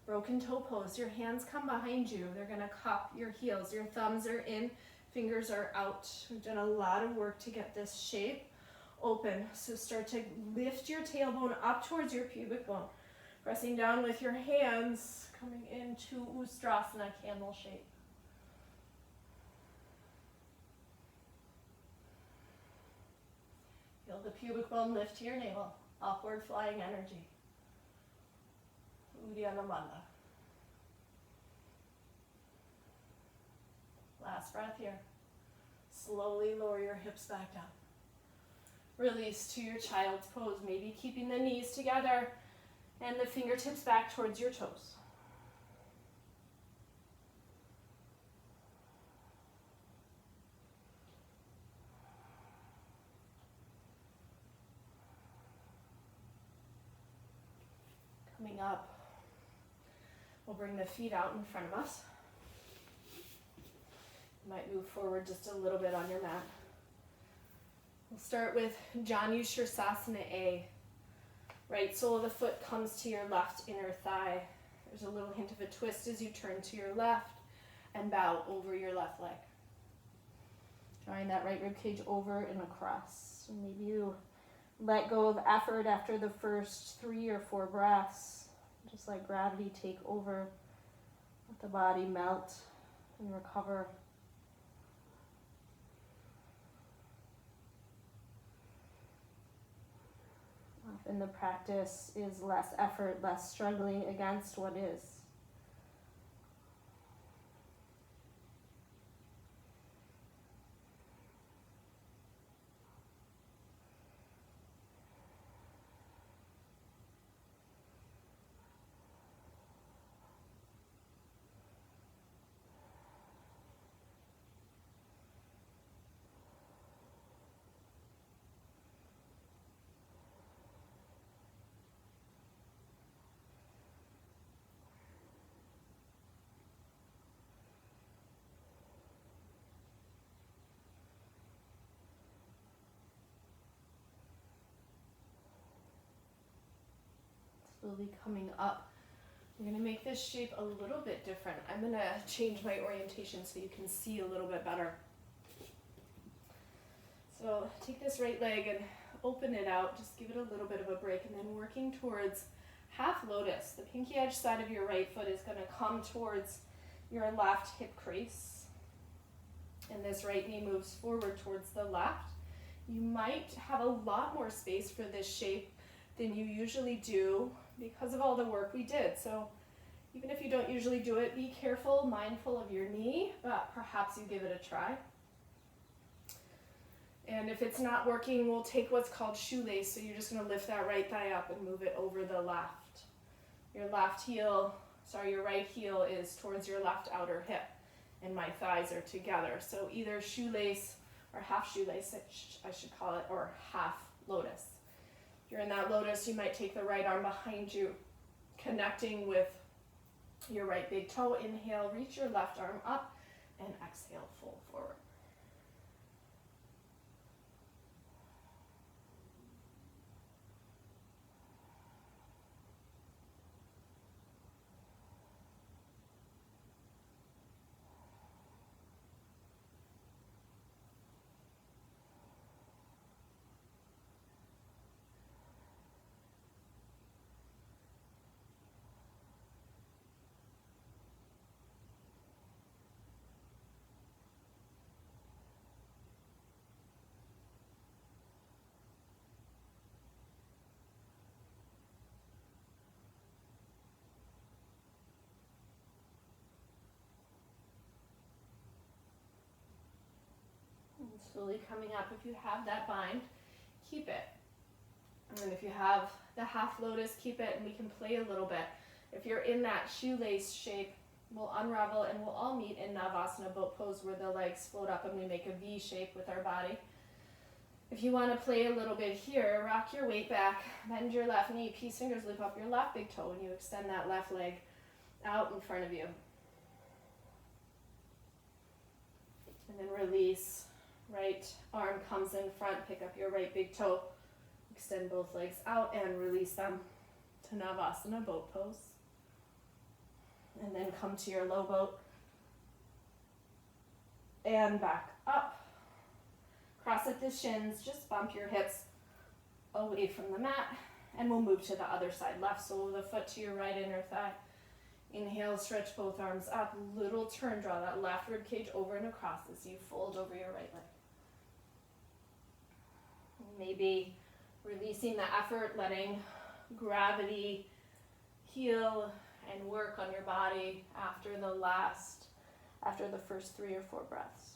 [SPEAKER 2] Broken toe pose. Your hands come behind you. They're going to cup your heels. Your thumbs are in, fingers are out. We've done a lot of work to get this shape open. So start to lift your tailbone up towards your pubic bone. Pressing down with your hands, coming into Ustrasana, camel shape. Feel the pubic bone lift to your navel. Upward flying energy. Uddiyana Bandha. Last breath here. Slowly lower your hips back down. Release to your child's pose. Maybe keeping the knees together and the fingertips back towards your toes. Coming up, we'll bring the feet out in front of us. You might move forward just a little bit on your mat. We'll start with Janu Shirsasana A. Right sole of the foot comes to your left inner thigh. There's a little hint of a twist as you turn to your left and bow over your left leg. Drawing that right rib cage over and across. And maybe you let go of effort after the first 3 or 4 breaths. Just let gravity take over. Let the body melt and recover. Often the practice is less effort, less struggling against what is. slowly coming up. We're going to make this shape a little bit different. I'm going to change my orientation so you can see a little bit better. So take this right leg and open it out. Just give it a little bit of a break, and then working towards half lotus. The pinky edge side of your right foot is going to come towards your left hip crease, and this right knee moves forward towards the left. You might have a lot more space for this shape than you usually do because of all the work we did. So even if you don't usually do it, be careful, mindful of your knee, but perhaps you give it a try. And if it's not working, we'll take what's called shoelace. So you're just going to lift that right thigh up and move it over the left. Your right heel is towards your left outer hip, and my thighs are together. So either shoelace or half shoelace, I should call it, or half lotus. If you're in that lotus, you might take the right arm behind you, connecting with your right big toe. Inhale, reach your left arm up, and exhale, fold forward. And slowly coming up. If you have that bind, keep it. And then if you have the half lotus, keep it, and we can play a little bit. If you're in that shoelace shape, we'll unravel and we'll all meet in Navasana boat pose, where the legs float up and we make a V shape with our body. If you want to play a little bit here, rock your weight back, bend your left knee, peace fingers, lift up your left big toe, and you extend that left leg out in front of you. And then release. Right arm comes in front, pick up your right big toe, extend both legs out and release them to Navasana boat pose. And then come to your low boat and back up. Cross at the shins, just bump your hips away from the mat, and we'll move to the other side. Left sole of the foot to your right inner thigh. Inhale, stretch both arms up, little turn, draw that left rib cage over and across as you fold over your right leg. Maybe releasing the effort, letting gravity heal and work on your body after the first 3 or 4 breaths.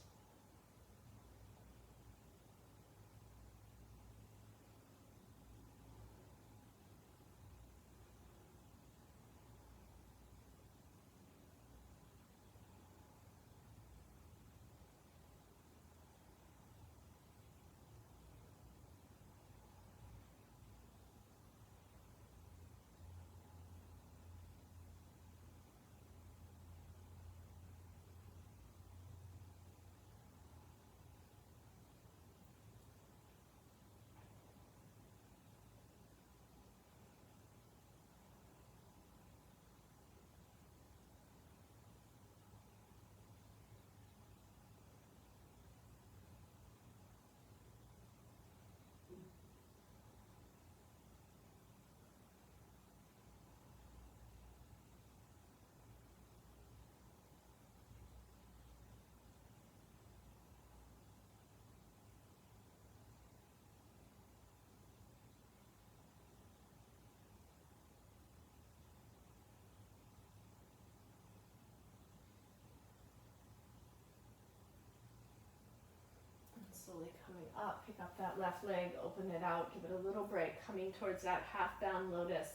[SPEAKER 2] Slowly coming up, pick up that left leg, open it out, give it a little break, coming towards that half bound lotus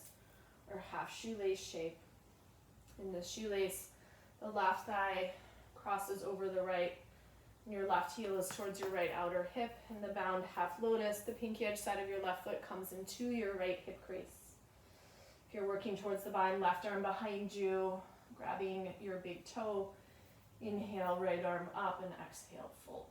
[SPEAKER 2] or half shoelace shape. In the shoelace, the left thigh crosses over the right, and your left heel is towards your right outer hip. In the bound half lotus, the pinky edge side of your left foot comes into your right hip crease. If you're working towards the bind, left arm behind you, grabbing your big toe. Inhale, right arm up, and exhale, fold.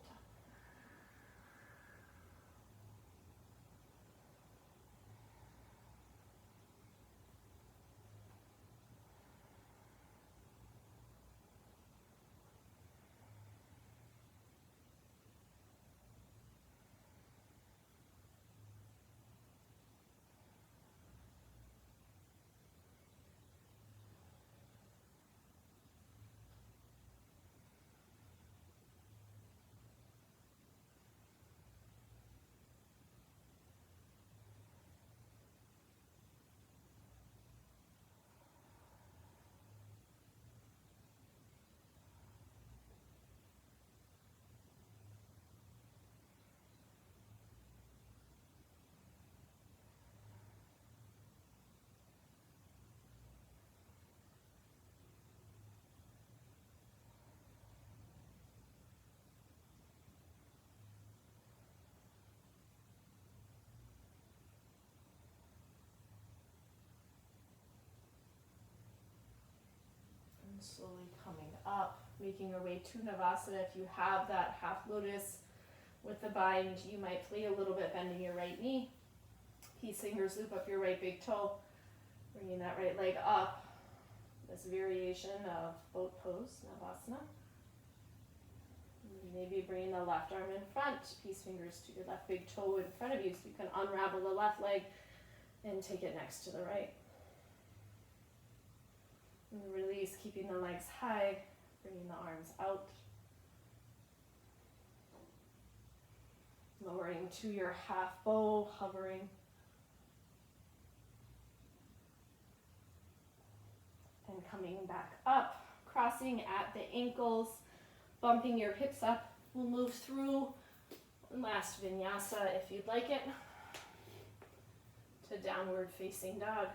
[SPEAKER 2] And slowly coming up, making your way to Navasana. If you have that half lotus with the bind, you might play a little bit, bending your right knee. Peace fingers, loop up your right big toe, bringing that right leg up. This variation of boat pose, Navasana. Maybe bring the left arm in front, peace fingers to your left big toe in front of you, so you can unravel the left leg and take it next to the right. And release, keeping the legs high, bringing the arms out. Lowering to your half bow, hovering. And coming back up, crossing at the ankles, bumping your hips up. We'll move through one last vinyasa if you'd like it, to downward facing dog.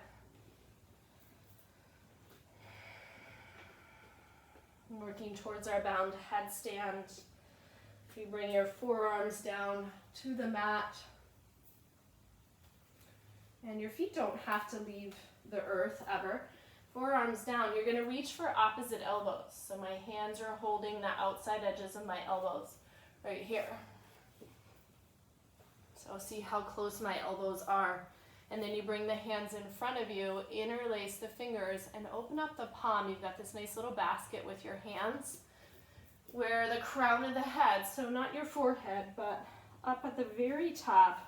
[SPEAKER 2] Working towards our bound headstand. If you bring your forearms down to the mat, and your feet don't have to leave the earth ever. Forearms down, you're going to reach for opposite elbows. So my hands are holding the outside edges of my elbows right here. So see how close my elbows are. And then you bring the hands in front of you, interlace the fingers, and open up the palm. You've got this nice little basket with your hands, where the crown of the head, so not your forehead, but up at the very top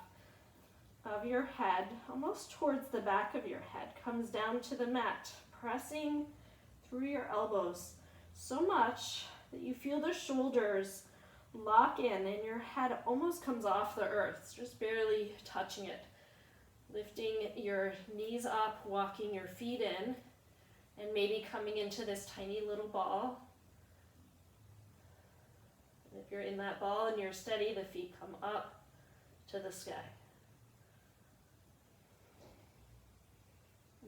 [SPEAKER 2] of your head, almost towards the back of your head, comes down to the mat, pressing through your elbows so much that you feel the shoulders lock in and your head almost comes off the earth. It's just barely touching it. Lifting your knees up, walking your feet in, and maybe coming into this tiny little ball. And if you're in that ball and you're steady, the feet come up to the sky.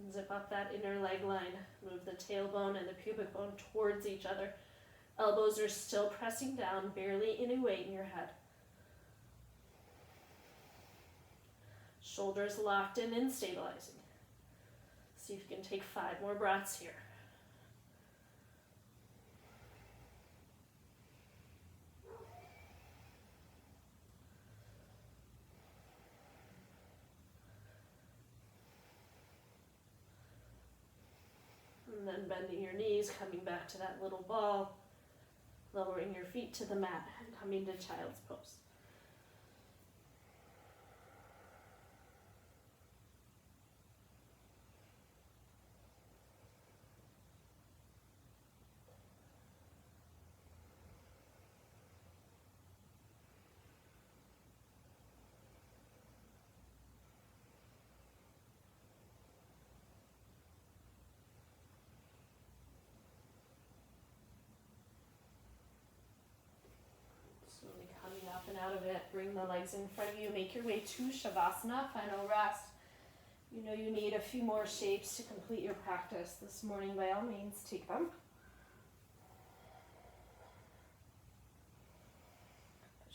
[SPEAKER 2] And zip up that inner leg line. Move the tailbone and the pubic bone towards each other. Elbows are still pressing down, barely any weight in your head. Shoulders locked in and stabilizing. See if you can take 5 more breaths here. And then bending your knees, coming back to that little ball, lowering your feet to the mat, and coming to child's pose. And out of it, bring the legs in front of you, make your way to Shavasana, final rest. You know you need a few more shapes to complete your practice this morning. By all means, take them.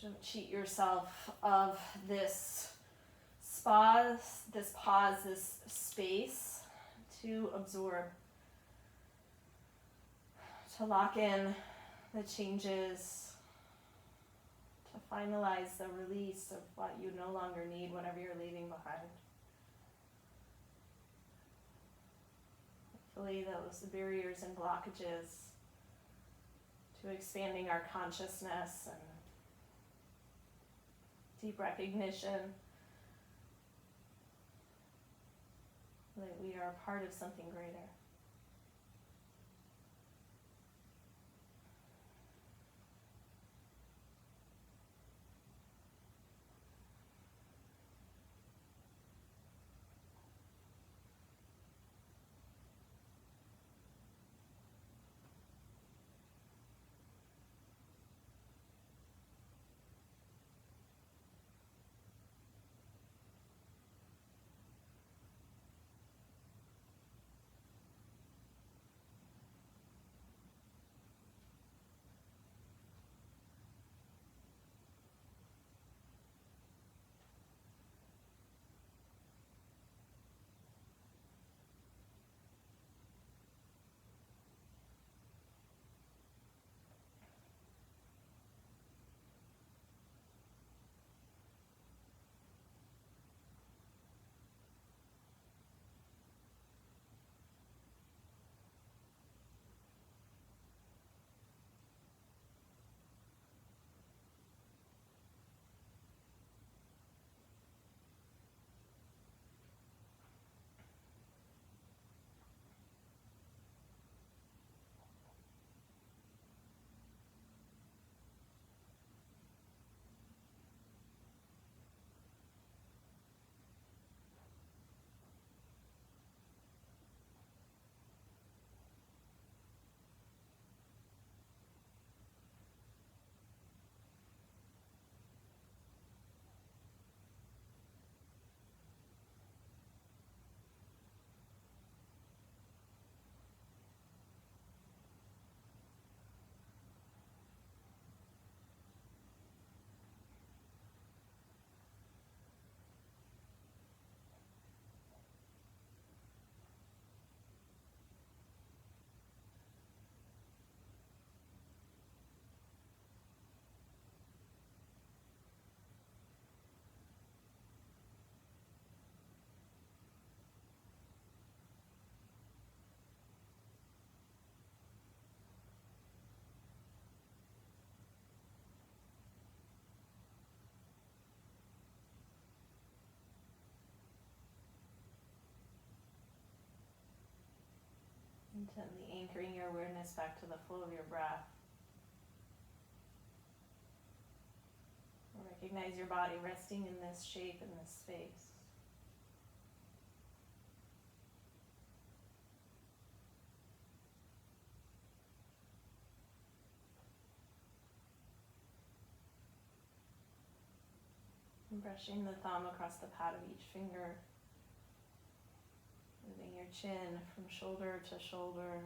[SPEAKER 2] Don't cheat yourself of this pause, this space to absorb, to lock in the changes, to finalize the release of what you no longer need, whatever you're leaving behind. Hopefully those barriers and blockages to expanding our consciousness and deep recognition that we are a part of something greater. Gently anchoring your awareness back to the flow of your breath. Recognize your body resting in this shape, in this space. And brushing the thumb across the pad of each finger. Moving your chin from shoulder to shoulder.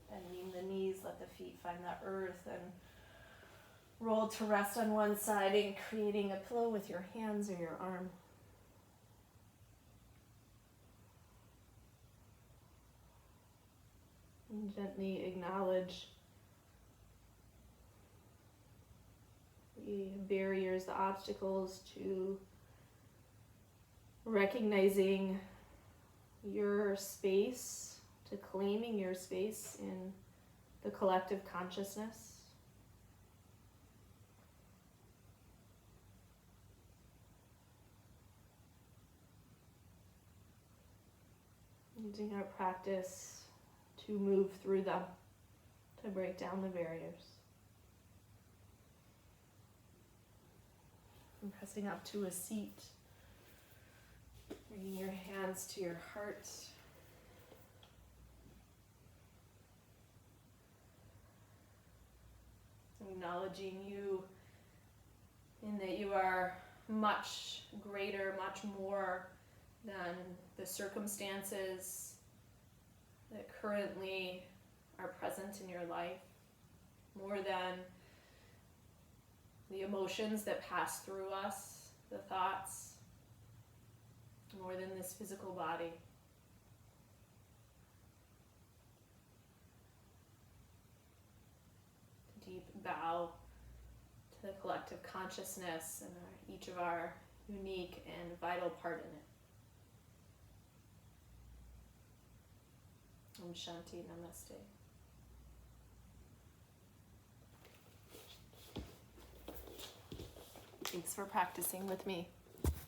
[SPEAKER 2] Bending the knees, let the feet find the earth and roll to rest on one side and creating a pillow with your hands or your arm. And gently acknowledge the barriers, the obstacles to recognizing your space, to claiming your space in the collective consciousness. Using our practice to move through them, to break down the barriers. And pressing up to a seat, bringing your hands to your heart. Acknowledging you in that you are much greater, much more than the circumstances that currently are present in your life, more than the emotions that pass through us, the thoughts, more than this physical body. Deep bow to the collective consciousness and each of our unique and vital part in it. Om Shanti, Namaste. Thanks for practicing with me.